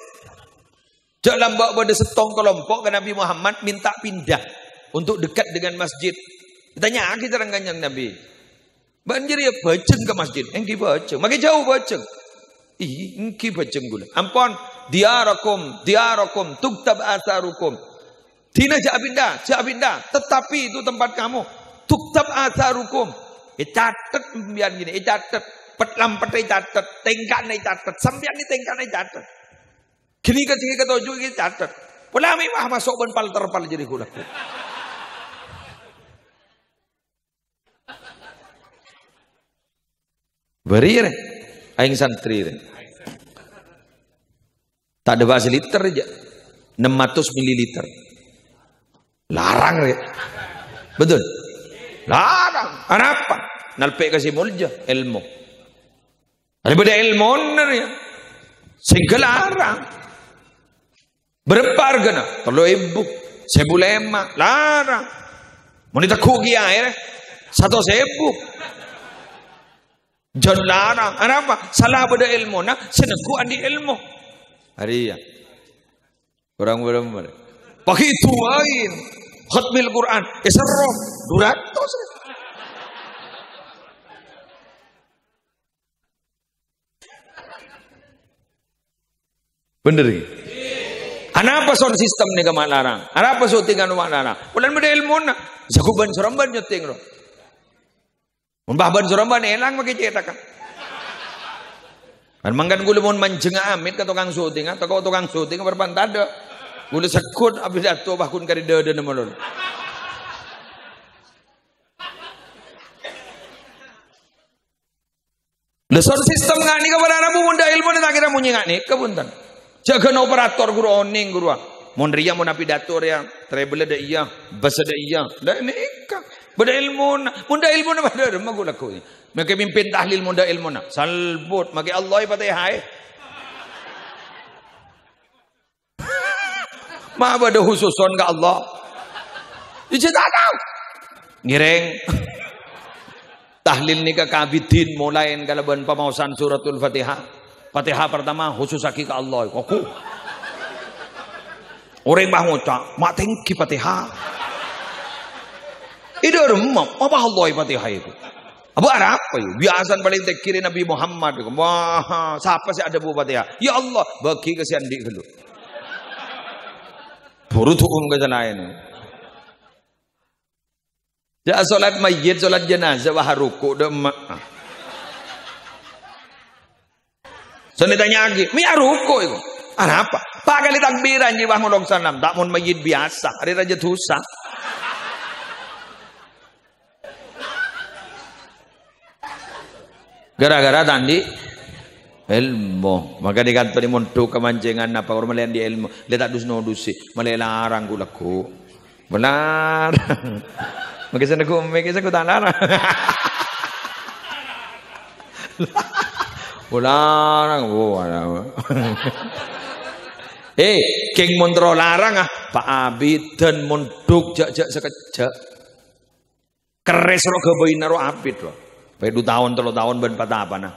dalam bak pada setong kelompok ke Nabi Muhammad minta pindah untuk dekat dengan masjid ditanya kita rangannya Nabi banjir ya baceng ke masjid, engki baceng, makin jauh baceng. Ih, engki baceng gula. Ampun, diarakum, tuktab atharukum. Dina jak pindah, tetapi itu tempat kamu. Tuktab atharukum. Catet biar gini, catet. Petlam petai catet, tengkak nai catet, sambian ni tengkak nai catet. Gini ke tujuh ini catet. Pelami mah masuk ban pal jadi gula. Beri re, aing santri re. Tak ada bahasa liter aja, 600 mililiter. Larang re, betul. Larang. Kenapa? Nalpe kasih mulja ilmu. Daripada ilmu ya, sehingga larang. Berapa harganya? 3.000, 1.500, larang. Mau ditakuki air, 1.000. Jangan larang. Kenapa? Salah pada ilmu. Nah, seneguan di ilmu. Hari ya. Orang benar. Pakai itu lain. Khatmil Quran. Serom. 200. Bener ya? Kenapa sound sistem ni kemak larang? Kenapa syutingan kemak larang? Bulan pada ilmu na. Sakuban seramban nyoting loh. Mbah ban suramban elang pakai cetak kan. Kan mangkan gula mon manjeng amit ke tukang syuting atau tukang syuting berpantada. Gula sekut habis datu bahkun kari dada nemolon. Lesson sistem ngani kepada rabu munda ilmu ni tak kira munyi ngani kepunten. Jaga operator guru oning guru. Mon ria mon api dator ya travel ada iya, bus ada iya. Dah nikah. Beda ilmu na, munda ilmu na pada rumah gula kau ni. Mereka mimpin tahlil munda ilmu na, salbut, maki Allah ibadah hai. Ma pada khususon ke Allah. Dicetakkan. Ngireng. Tahlil nikah kabidin mulai kalaban pamausan suratul Fatihah. Fatihah pertama khusus aki ke Allah. Aku. Orang bah ngucap, mak tinggi Fatihah. Itu remam, apa Allah Fatihah itu? Apa Arab? Biasa paling tekirin Nabi Muhammad. Wah, siapa sih ada bu Fatihah? Ya Allah, bagi kesian di dulu. Burut hukum kesalahan. Ya solat mayit, solat jenazah, wah ruku demak. Saya ditanya lagi, mi ruku itu. Apa? Pak kali takbiran jiwa ngolong salam, tak mau mayit biasa, hari raja tusa. Gara-gara tadi ilmu, maka dikata di montu kemancingan apa orang melihat di ilmu, lihat dus no dusi, melilarang gulaku, benar. Makanya aku tak larang. Larang, keng montro larang Pak Abid dan monduk jak sekejap. Keres ro gabain naro Abid ro. Pe 2 tahun 3 tahun ben patah apa nah.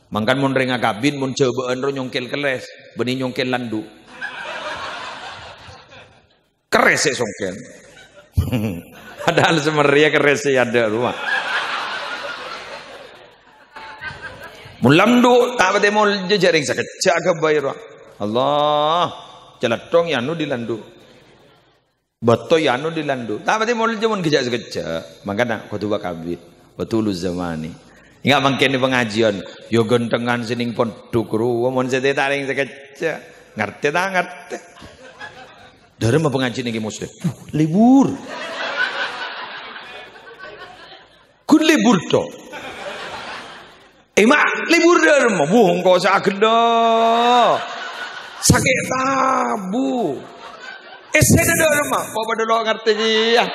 Mangkan mun renga kabin mun cobaan ro nyongkel keles, beni nyongkel landu. Keres e songkel. Padahal semeria keres e ada rumah. Mulamdu tak bade mol jejaring sakecak ke bayro. Allah, celatong yanu dilandu. Bato yanu dilandu. Tak bade mol jemun kejak sakecak. Makana khutbah kabit, betul zamani. Ingat mangken di pengajian, yo gentengan sining pondok ru, mon sete taring sakecak. Ngerti tak ngerti. Dari mah pengajian iki muslim. Libur. Kun libur to. Mak libur dah mah buang kau sakit dah. Sakit tabu. Saya dah mah kau pada lo ngerti dia.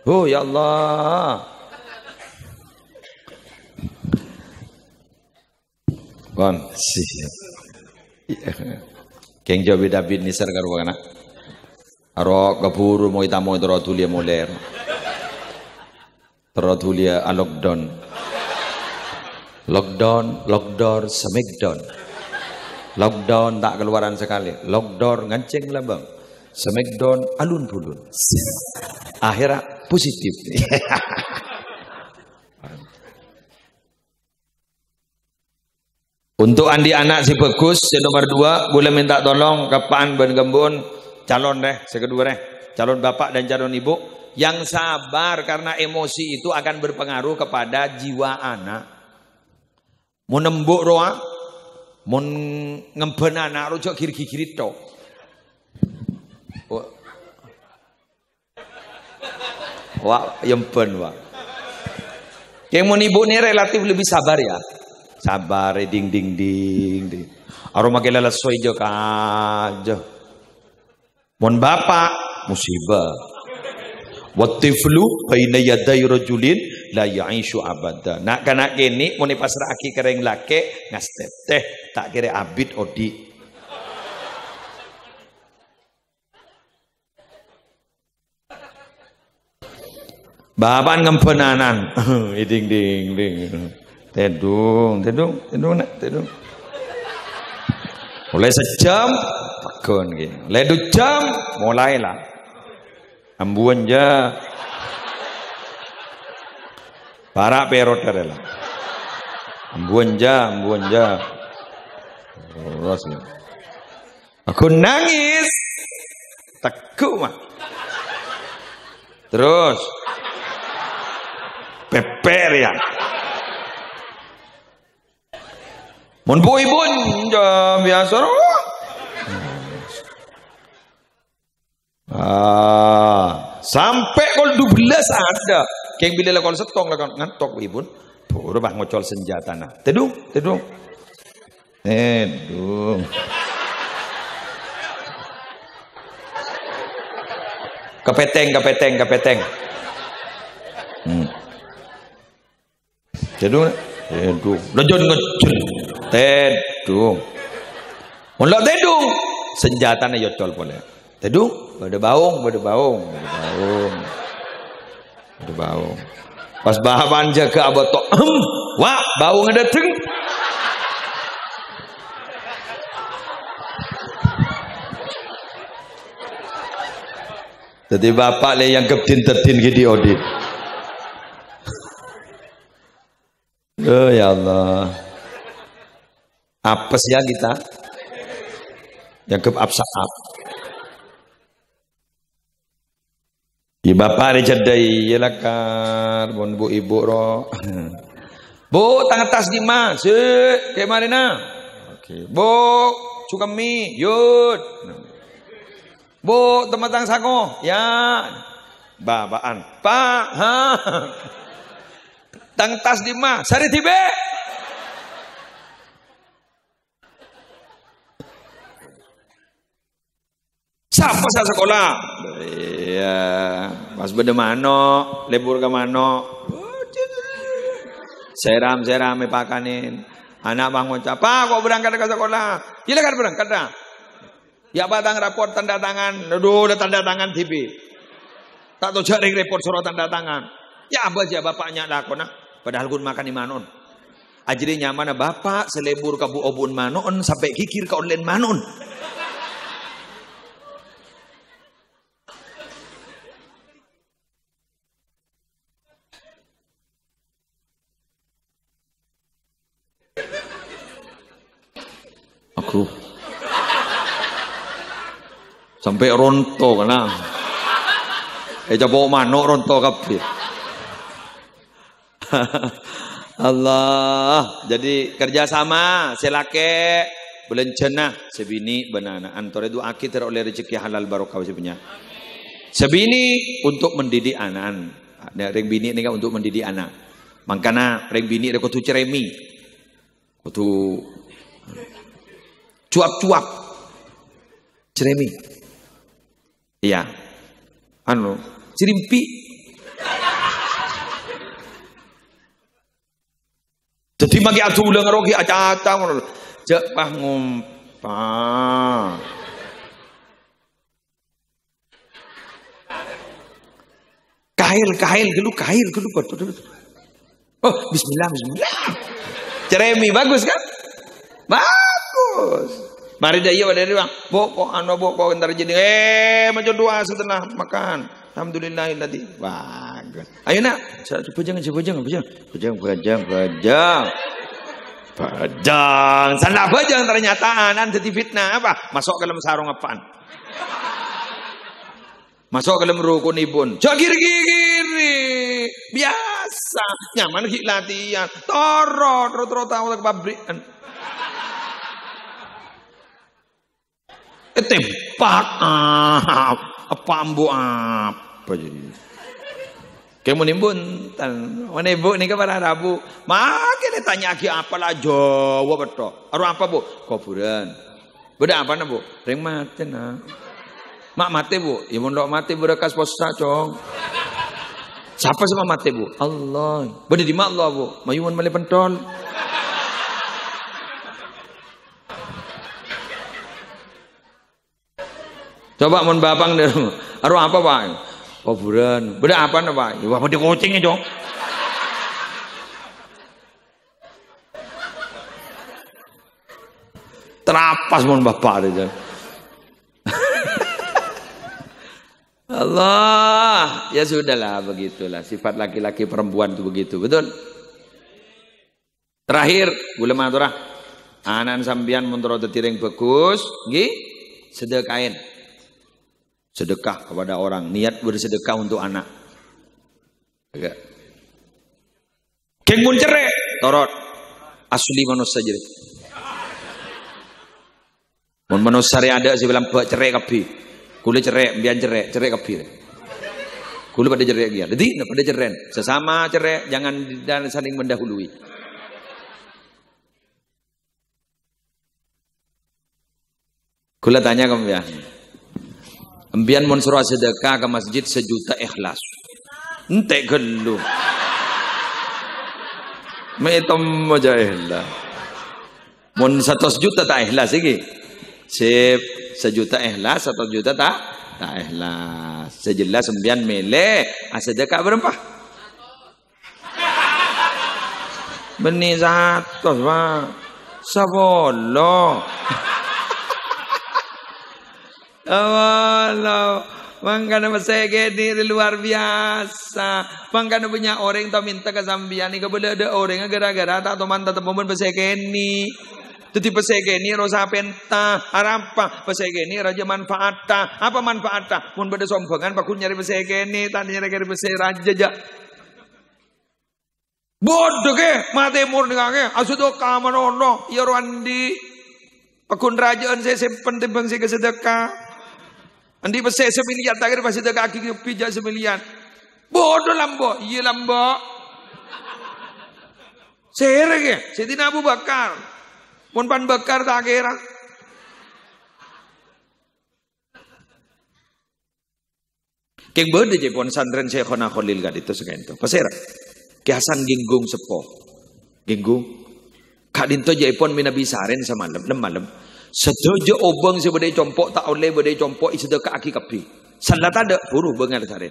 Oh ya Allah. Kon siap. Keng Jawi David ni sergar wakana. Aro kapuru mo itamo ito rotulia moler. Terotulia lockdown, lockdown, smackdown, lockdown tak keluaran sekali, lockdown ngancing labang, smackdown alun pulun, akhirnya positif. Untuk andi anak si bagus, si nomor 2 boleh minta tolong kapan ben gembun calon deh, sekedua deh, calon bapak dan calon ibu. Yang sabar karena emosi itu akan berpengaruh kepada jiwa anak. Mau nembuk roa, mau ngemben anak rojok kiri-kiri to. Wah, yempen wah. Yang mau ibu ini relatif lebih sabar ya. Sabar, ding. Aroma kelala soy jo kajo. Mon bapak musibah. Watiflu baina yaday rajulin la ya'ishu abada. Nak kana kene mun pasrahake kereng lake ngastep teh tak kira abid odi. Bapan ngempenanan. Ding. Tedung. Mulai sejam pegon nggih. Mulai 2 jam mulailah. Ambuan ja para peroter lah. Ambuan ja terus aku nangis takut mah terus peper ya mun boy ja biasa sampai kol 12 ada. Keng bila kol setong lah ngantok ibun. Pura bah ngocol senjata nah. Tedung. Kepeteng. Tedung. Lejon ngecul. Tedung. Mun tedung senjatanya yocol boleh. Tedung, pada baung, pada baung, pada baung, pada baung. Pas bahan jaga abah tok, wah baung ada teng. Jadi bapak le yang keptin-tertin gini odit. Oh ya Allah. Apes ya kita. Yang ke apsap. Di bapak ni cedai yalah kan, bon bu ibu ro. Bu tangan tas di mana? Set, ke mana na? Okey. Bu, cuka mi, yud. Bu, tematang sango. Ya. Babaan. Pak, ha. Tang tas di mana? Sari tibe. Siapa sa sekolah? Iya, pas beda mano, lebur ke mano. Seram pakanin. Anak bang ngucap, "Pak, kok berangkat ke sekolah?" Silakan berangkat dah. Ya batang raport tanda tangan, udah tanda tangan TV. Tak tahu jaring report surat tanda tangan. Ya apa aja bapaknya lakona. Padahal gun makan di manon. Ajrinya mana bapak selebur ke bu obun manon sampai kikir ke online manon. Aku sampai ronto kena. Coba manuk ronto kabeh. Allah. Jadi kerjasama selake belencenah sebini benana antara itu akid oleh rezeki halal barokah sebenarnya. Sebini untuk mendidik anak. Reng bini ini kan untuk mendidik anak. Makanya reng bini ada kutu ceremi. Kutu cuap-cuap. Ceremi. Iya. Anu, cirimpi. Jadi magi atu ulang rogi aca-aca ngono. Jek pah ngumpa. Kail gelu. Oh, bismillah. Ceremi bagus kan? Bagus. Mari dah iya dari bang. Kok entar jadi macam doa setelah makan. Alhamdulillahilladzi. Bagus. Ayo nak, bujang. Sana bujang ternyata nanti fitnah apa? Masuk ke dalam sarung apaan? Masuk ke dalam rukun ibun. Kiri. Biasa. Nyaman latihan. Torot tahu ke pabrik. Tempat apa ambu apa jadi kamu nimbun mana ibu ni kepada Rabu makin ditanya lagi apalah jawab betul apa bu kuburan beda apa bu ring mati nak mak mati bu ya mondok mati berkas posa cong siapa sama mati bu Allah beda di mak Allah bu mayuman male pentol. Coba mon bapang deh, aru apa pak? Kuburan, beda apa nih pak? Wah pada kucingnya dong. Terapas mon bapak aja. Allah, ya sudahlah begitulah sifat laki-laki perempuan itu begitu, betul? Terakhir, gula maturah, anan sambian montoro detiring bagus, gih, sedekain. Sedekah kepada orang, niat bersedekah untuk anak. Agak. Keng mun cerai, torot asli manusia jadi. Mun manusia ada sih bilang buat cerai kapi, kulit cerai, biar cerai kapi. Kulit pada cerai dia, jadi pada cerai, sesama cerai, jangan saling mendahului. Kulit tanya kamu ya. Embian mon suruh sedekah ke masjid 1 juta ikhlas. Ente gelu. Metom aja ikhlas. Mon 100 juta tak ikhlas iki. Sip sejuta ikhlas atau juta tak ikhlas. Sejelas sembian mele, sedekah berapa? Benih satu, Pak. Sabolo. Allah. Mangkana masege ni luar biasa. Mangkana punya orang tak minta ke sambian ni kebelah ada orang gara-gara tak tahu mantap temuan pasege ni. Tuti pasege ni rosa penta harapa pasege ni raja manfaata. Apa manfaata? Mun beda sombongan pakun nyari pasege ni tadi nyari pasege raja ja. Bodoh ke mati murni ke asudo kamanono ya Rwandi pakun rajaan saya simpen timbang saya kesedekah andi pasai semilian tak kira pasai sedekah kaki pijak semilian bodoh lambo iya lambo sehera ke Sayyidina Abu Bakar mun pan bakar tak kira keng berde je pon santren Syekhona Khalil gad itu sekian itu pasera Hasan ginggung sepo ginggung kak dinto jaipon minabi saren semalam malam sedojo obong sebedai compok tak oleh bedai compok sedekah aki kapi salat ada buruh bengal saren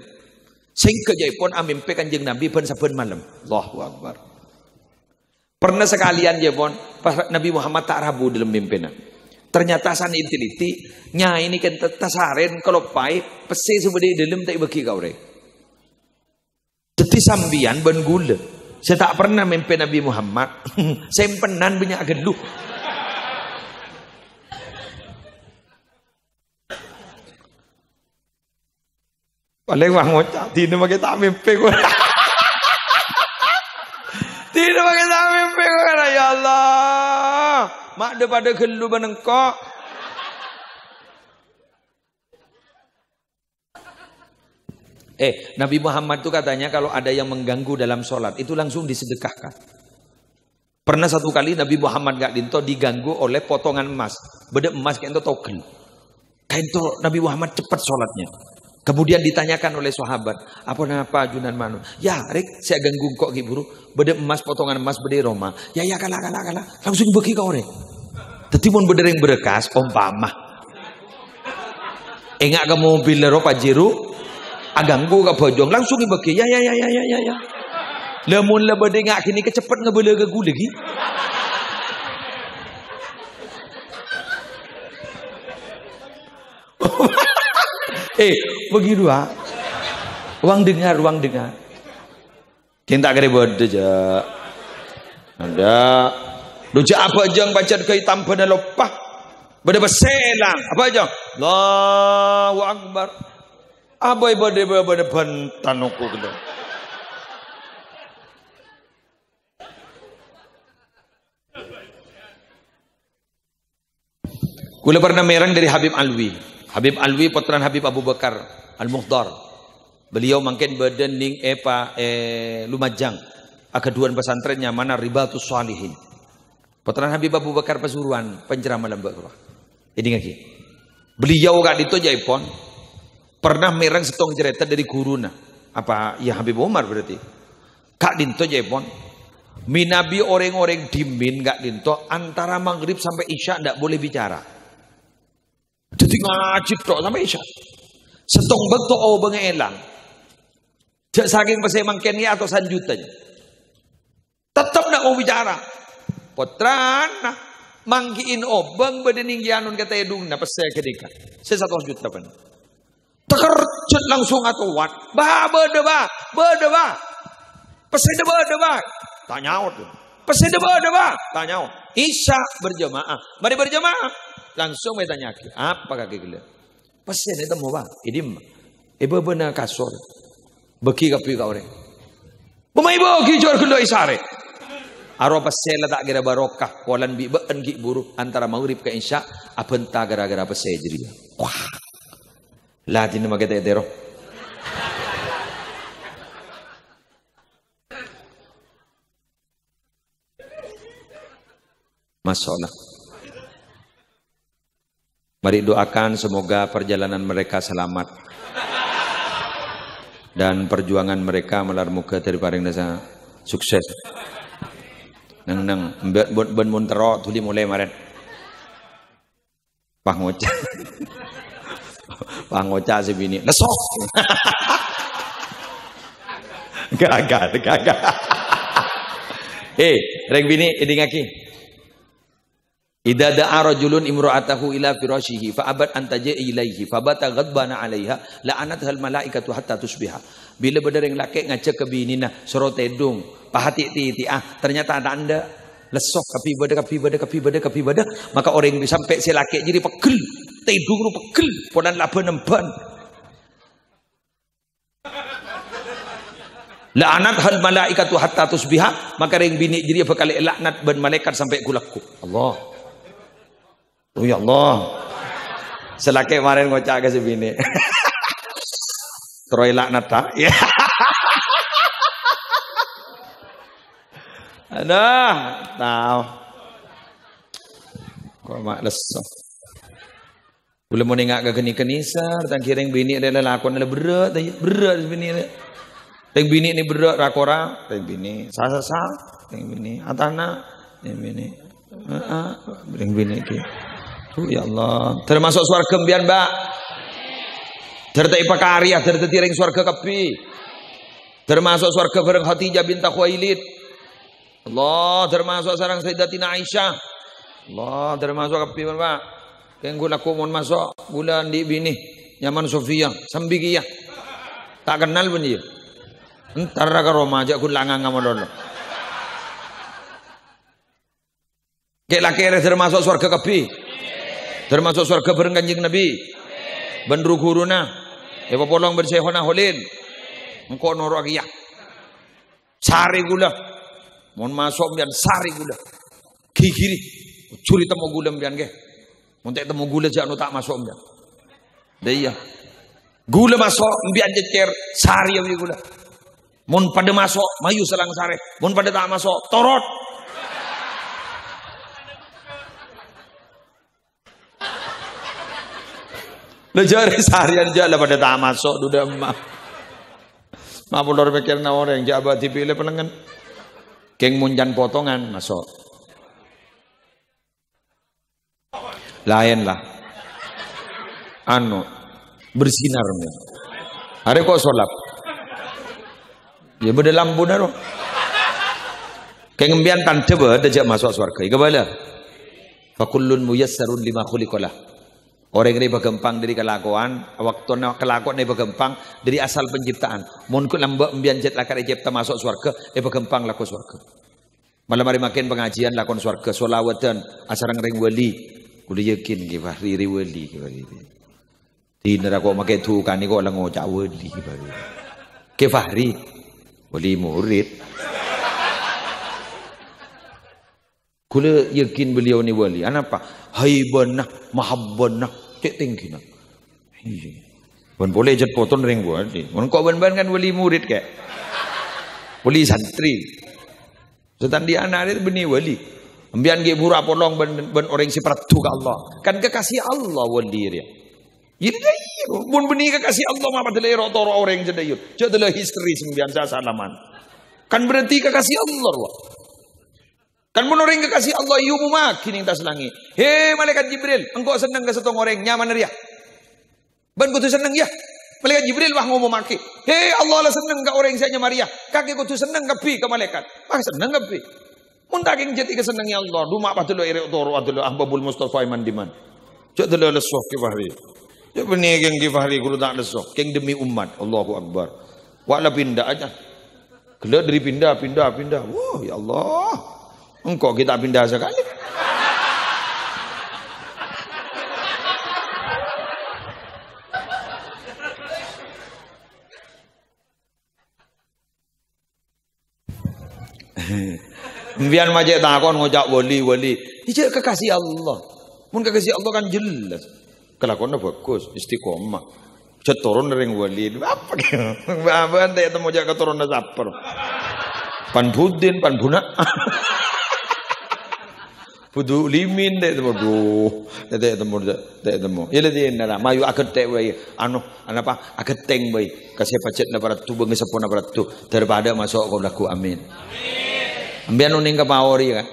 sing ke jaipon amimpe kanjeng Nabi pen saben malam Allahu Akbar pernah sekalian jaipon Nabi Muhammad tak rabu dalam mimpinan ternyata san intiliti nya ini kan tasaren kalau pai pesi sebedai dalam tak bagi kau re Jadi sambian ben gula. Saya tak pernah mimpi Nabi Muhammad. Saya penan banyak geluh. Paling wah ngocak. Tidak pakai tak mimpi gue. Tidak pakai tak mimpi gue. Ya Allah. Mak daripada geluh benengkok. Nabi Muhammad itu katanya kalau ada yang mengganggu dalam sholat itu langsung disedekahkan. Pernah satu kali Nabi Muhammad gak dinto diganggu oleh potongan emas. Beda emas kayak itu togel. Kayak itu Nabi Muhammad cepat sholatnya. Kemudian ditanyakan oleh sahabat, apa napa Junan Manu? Ya, Rek, saya ganggu kok giburu. Beda emas potongan emas beda Roma. Ya kalah. Langsung bagi kau Rek. Tapi pun beda yang berkas umpama. Enggak ke mobil ro Pajero. Aganggu ke bojong langsung dibagi ya lemun lebede ngak kini kecepet ngebele ke gue lagi begitu uang dengar kita kira bode aja ada doja apa jang baca ke hitam pada lopah bede beselang apa jang Allahu Akbar Abai bade bantan aku gitu. Kula pernah merang dari Habib Alwi. Habib Alwi putra Habib Abu Bakar Al-Muhdar. Beliau mungkin badan ning Lumajang. Keduan pesantrennya mana Ribatus Shalihin. Putra Habib Abu Bakar Pasuruan penceramah lembak. Ini lagi. Beliau gak dito jaipon. Pernah merang setong cerita dari guruna. Apa ya Habib Umar berarti. Kak dinto jaipon. Minabi orang-orang dimin gak dinto antara maghrib sampai isya ndak boleh bicara. Jadi ngaji tok sampai isya. Setong beto obeng elang. Jak saking pasai mangkeni atau sanjutan. Tetap ndak mau bicara. Potrana mangkiin obeng bedening gianun kata edung na pasai kedika. Saya 1 juta pan. Tekerjet langsung atuan. Berdeba. Pesede berdeba. Tak nyaut. Pesede berdeba. Tak nyaut. Isya berjamaah. Mari berjamaah. Langsung saya tanya. Apa kaki gila? Pesede itu mau bang. Idim. Ibu benar kasur. Beki kapi kau orang. Bumai ibu kijor kedua isare. Arwah pesede tak kira barokah. Walan bi'ba'an ki buru. Antara maghrib ke isya. Apa entah gara-gara pesede jadi. Wah. Latin na magkatero. Masalah. Mari doakan semoga perjalanan mereka selamat dan perjuangan mereka melar muka dari paring dasa sukses. Nang ben montero tuli mulai maren. Pah ngocak. Pangocak si bini lesok. Gagal. Reng bini ini ngaki. Idza da'a rajulun imra'atahu ila firashihi fa abat an taji'i ilaihi fa bata ghadbana 'alaiha la'anatha al malaikatu hatta tusbiha. Bila bedereng laki ngajak ke binina suruh tedung pahati ti ternyata ada anda lesok kapi bada maka orang yang sampai si laki jadi pegel tedung lu pegel podan laba nemban la'anat hal malaikatu hatta tusbiha maka ring bini jadi bakal laknat ban malaikat sampai gulaku Allah. Oh ya Allah. Selaki kemarin ngocak ke si bini. Terus laknat tak? Ya. Aduh, tahu. Kok mak lesok. Belum mau nengak ke kenisar, tak kira yang bini adalah lakon adalah berat bini. Yang bini ini berat rakora, yang bini sasa, yang bini atana, yang bini, yang bini ki. Ya Allah, termasuk swarga mbian mbak. Tertai pakarya, tertai ring swarga kapi. Termasuk swarga bareng Khadijah bintah Khuwailid. Allah, termasuk sarang Sayyidatina Aisyah. Allah, termasuk kapi mbak. Yang gula kumon masuk bulan di bini nyaman Sofia sambigiyah. Tak kenal pun dia. Entar ka Roma aja kun langang ngamalon. Kek laki termasuk swarga kapi. Termasuk surga bareng Kanjeng Nabi. Bandru guruna. Eva polong bersehona holin. Engkau noro agiyah. Sari gula. Mohon masuk mbian sari gula. Kiri. Curi temu gula mbian ke. Montek temu gula jangan tak masuk mbian. Daya. Gula masuk mbian jecer sari awi gula. Mon pada masuk mayu selang sare. Mon pada tak masuk torot. Lejari seharian aja lah pada tak masuk duda emak. Maaf lor pikir na orang jabat dipilih penengan. Keng munjan potongan masuk. Lain lah. Anu bersinar nih. Hari kok solap. Ya beda lampu naro. Keng embian tante dejak masuk surga. Ika bala. Fakullun muyassarun lima khuliqalah. Orang ini bergempang dari kelakuan, waktu kelakuan ini bergempang dari asal penciptaan. Mungkin lambak membian jet lakar cipta masuk surga, bergempang laku surga. Malam hari makin pengajian lakon surga, solawatan, asarang ring wali, kudu yakin kita riri wali kita riri. Tidak aku makai tu kan ini kok lang ngocak wali kita riri. Kefahri, wali murid. Kula yakin beliau ni wali. Apa? Haibanah, mahabbanah, cek tinggi nak. Ban boleh jet potong ring wali. Mun kok ban kan wali murid ke? Wali santri. Setan di anak itu benih wali. Ambian ge buruk polong ban orang si peratu ke Allah. Kan kekasih Allah wali dia. Jadi dia mun benih kekasih Allah mah padahal rotoro orang jedayut. Jadalah history sembian salaman. Kan berarti kekasih Allah wah. Kan orang kekasih Allah iu makin yang tas langi. Hei malaikat Jibril, engkau senang ke setong orang nyaman dia. Ban kutu senang ya. Malaikat Jibril wah ngomong maki. Hei Allah lah senang ke orang saya Maria. Kaki kutu senang ke pi ke malaikat. Wah senang ke pi. Mun daging jati ke senangnya Allah. Duma patelo ire toro atelo ahbabul Mustafa mandiman. Cak telo lesoh ke bahri. Ya benih geng ke bahri kudu tak lesoh. Geng demi umat. Allahu Akbar. Wala pindah aja. Kelak dari pindah. Wah ya Allah. Engkau kita pindah sekali. Biar majek takon ngojak wali. Ijak kekasih Allah. Mun kekasih Allah kan jelas. Kelakuannya bagus, istiqomah. Ceturun ring wali. Apa gitu? Bahan tak temu jak keturun sapper. Pan budin, pan bunak. Pudu limin dek temu temu. Ile dia nara mayu aketek bayi. Apa aketeng bayi. Kasih pacet na para tu bengi sepona para tu daripada masuk kau laku amin. Ambian uning ke pawori kan.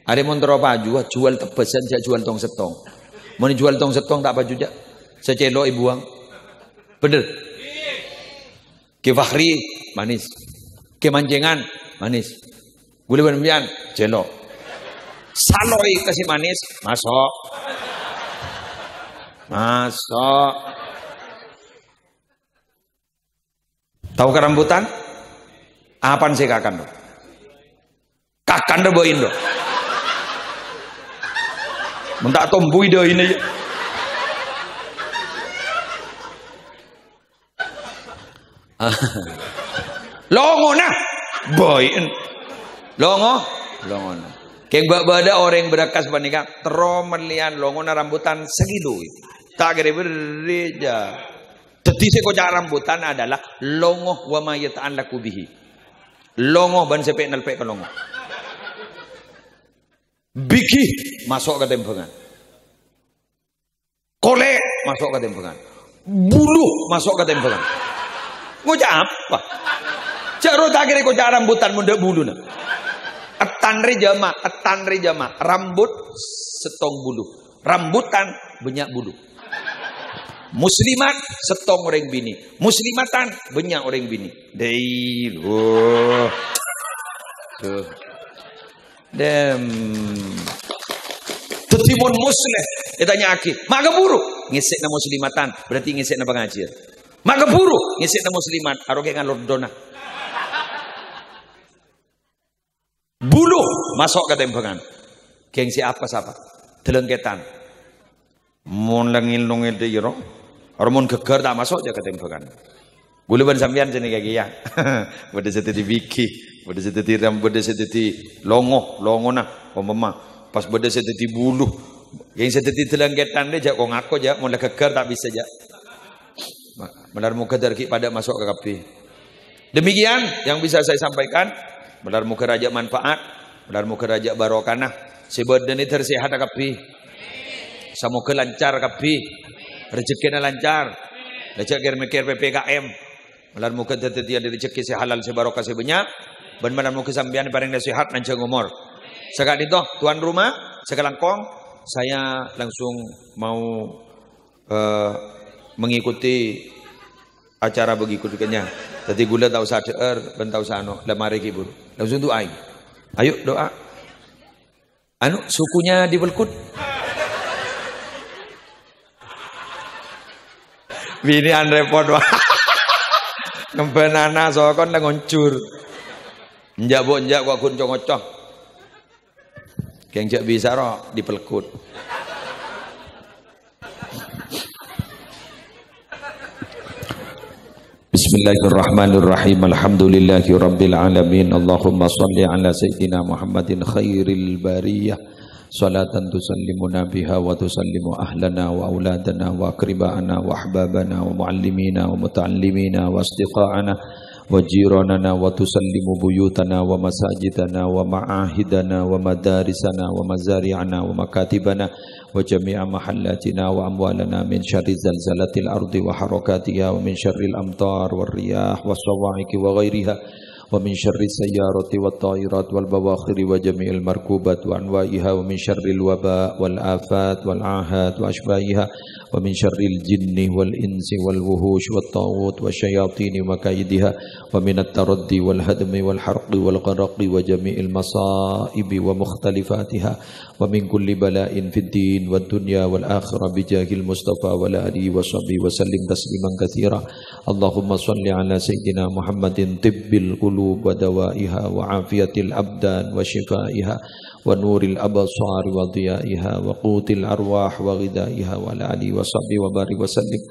Ada montro paju jual tebesan jak jual tong setong. Mau jual tong setong tak paju jak. Secelok ibu buang. Bener. Ke Fakhri manis. Ke Manjengan manis. Gule benbian celok. Saloi kasih manis, masuk. Masuk. Tahu ke rambutan? Apaan sih kakan do? Kakan do boin do. Mentak tombui do ini. Longo nah, boin. Longo. Keng bada orang berakas panika teromelian longo na rambutan segilu. Tak kira bereja. Teti sekojak rambutan adalah longo wa ma yata'allaqu bihi. Longo ban sepek nalpek ke longo. Biki masuk ke tempengan. Kole masuk ke tempengan. Bulu masuk ke tempengan. Ngojak apa? Caro tak kira kojak rambutan munda bulu na. Etanri jama, rambut setong bulu, rambutan banyak bulu. Muslimat setong orang bini, muslimatan banyak orang bini. Dei loh, tuh, tetimun muslim. Ditanya aki, mak keburu ngisik na muslimatan, berarti ngisik na pengajian. Mak keburu ngisik na muslimat, aroge ngalor dona. Bulu masuk ke tempengan. Gengsi apa siapa? Telengketan. Mon lengil de yero. Hormon geger tak masuk aja ke tempengan. Gule ban sampean jenenge kaya ya. Bode seteti biki, bode seteti rambut, bode seteti longo nah umpama. Pas bode seteti bulu. Geng seteti telengketan de jak kok ngako jak mon geger tak bisa jak. Benar muka darki pada masuk ke kapi. Demikian yang bisa saya sampaikan. Benar muka raja manfaat, benar muka raja barokana. Sebab ini tersehat kapi, semoga lancar kapi, rezekinya lancar. Rezeki mikir PPKM, benar muka tertiada dari rezeki sehalal sebarokah sebanyak. Benar muka sambian paling sehat lancar umur. Sekarang itu tuan rumah, sekarang kong, saya langsung mau mengikuti acara begikutnya. Tadi gula tahu sadar, ben tahu sano, lemari kibur. Langsung doa. Ayo doa. Anu sukunya dibelkut. Bini an repot wah. Ngembenana sokon lah ngoncur. Njak kok goncong-goncong. Keng jak bisa roh dipelkut. Bismillahirrahmanirrahim. Alhamdulillahi rabbil alamin. Allahumma salli ala sayyidina Muhammadin khairil bariyah. Salatan tusallimuna biha wa tusallimu ahlana wa auladana wa akriba'ana wa ahbabana wa muallimina wa muta'allimina wa asdiqa'ana wa jiranana wa tusallimu buyutana wa masajidana wa ma'ahidana wa madarisana wa mazari'ana wa makatibana wa jami'a mahallatina wa amwalana min syarri zalzalatil ardi wa harakatiha wa min syarril amtar wa riyah wa sawa'iqi wa ghairiha wa min syarri sayyarati wa ta'irat wal bawakhiri wa jami'il markubat wa anwa'iha wa min syarril waba wal afat wal ahad wa ashbahiha wa min syarril jinni wal insi wal wuhush wat tawut wa syayatini wa kaidiha wa min at-taraddi wal hadmi wal harqi wal gharaqi wa jami'il masaibi wa mukhtalifatiha wa min kulli bala'in fid din wad dunya wal akhirah bijahil mustafa wa la alihi wa sahbihi wa sallim tasliman katsira. Allahumma salli ala sayyidina Muhammadin tibbil qulub wa dawaiha wa afiyatil abdan wa shifaiha wa nuril absar wa dhiyaiha wa qutil arwah wa ghidaiha wa ala alihi wa sahbihi wa barik wa sallim.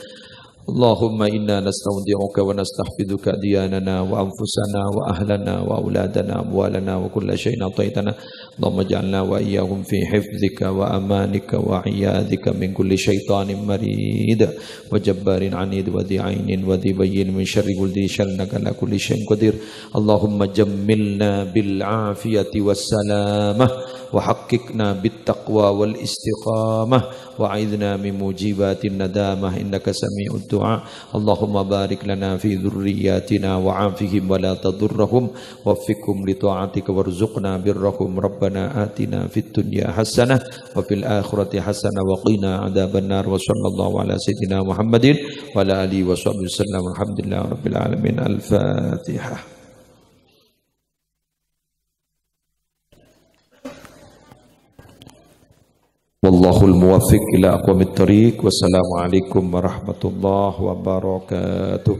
Allahumma inna nastaudi'uka wa nastahfiduka diyanana wa anfusana wa ahlana wa auladana amwalana wa kulla syai'in ataitana. Allahumma ja'alna wa iyyahum fi hifdzika wa amanika wa iyadika min kulli syaitanin marid wa jabbarin anid wa di'ainin wa dibayyin min syarri kulli syarnaka la kulli syai'in qadir. Allahumma jammilna bil afiyati was salamah وحققنا بالتقوى والاستقامة وعذنا من موجبات الندامة إنك سميع الدعاء. اللهم بارك لنا في ذرياتنا وعافهم ولا تضرهم وفقهم لطاعتك وارزقنا برهم رب Rabbana atina fid dunya hasanah wa fil akhirati hasanah wa qina adzabannar wa sallallahu ala sayyidina Muhammadin wa ala alihi wa sahbihi wasallam. Alhamdulillahi rabbil alamin. Al-Fatihah. Wallahul muwaffiq ila aqwamit thariq. Wassalamualaikum warahmatullahi wabarakatuh.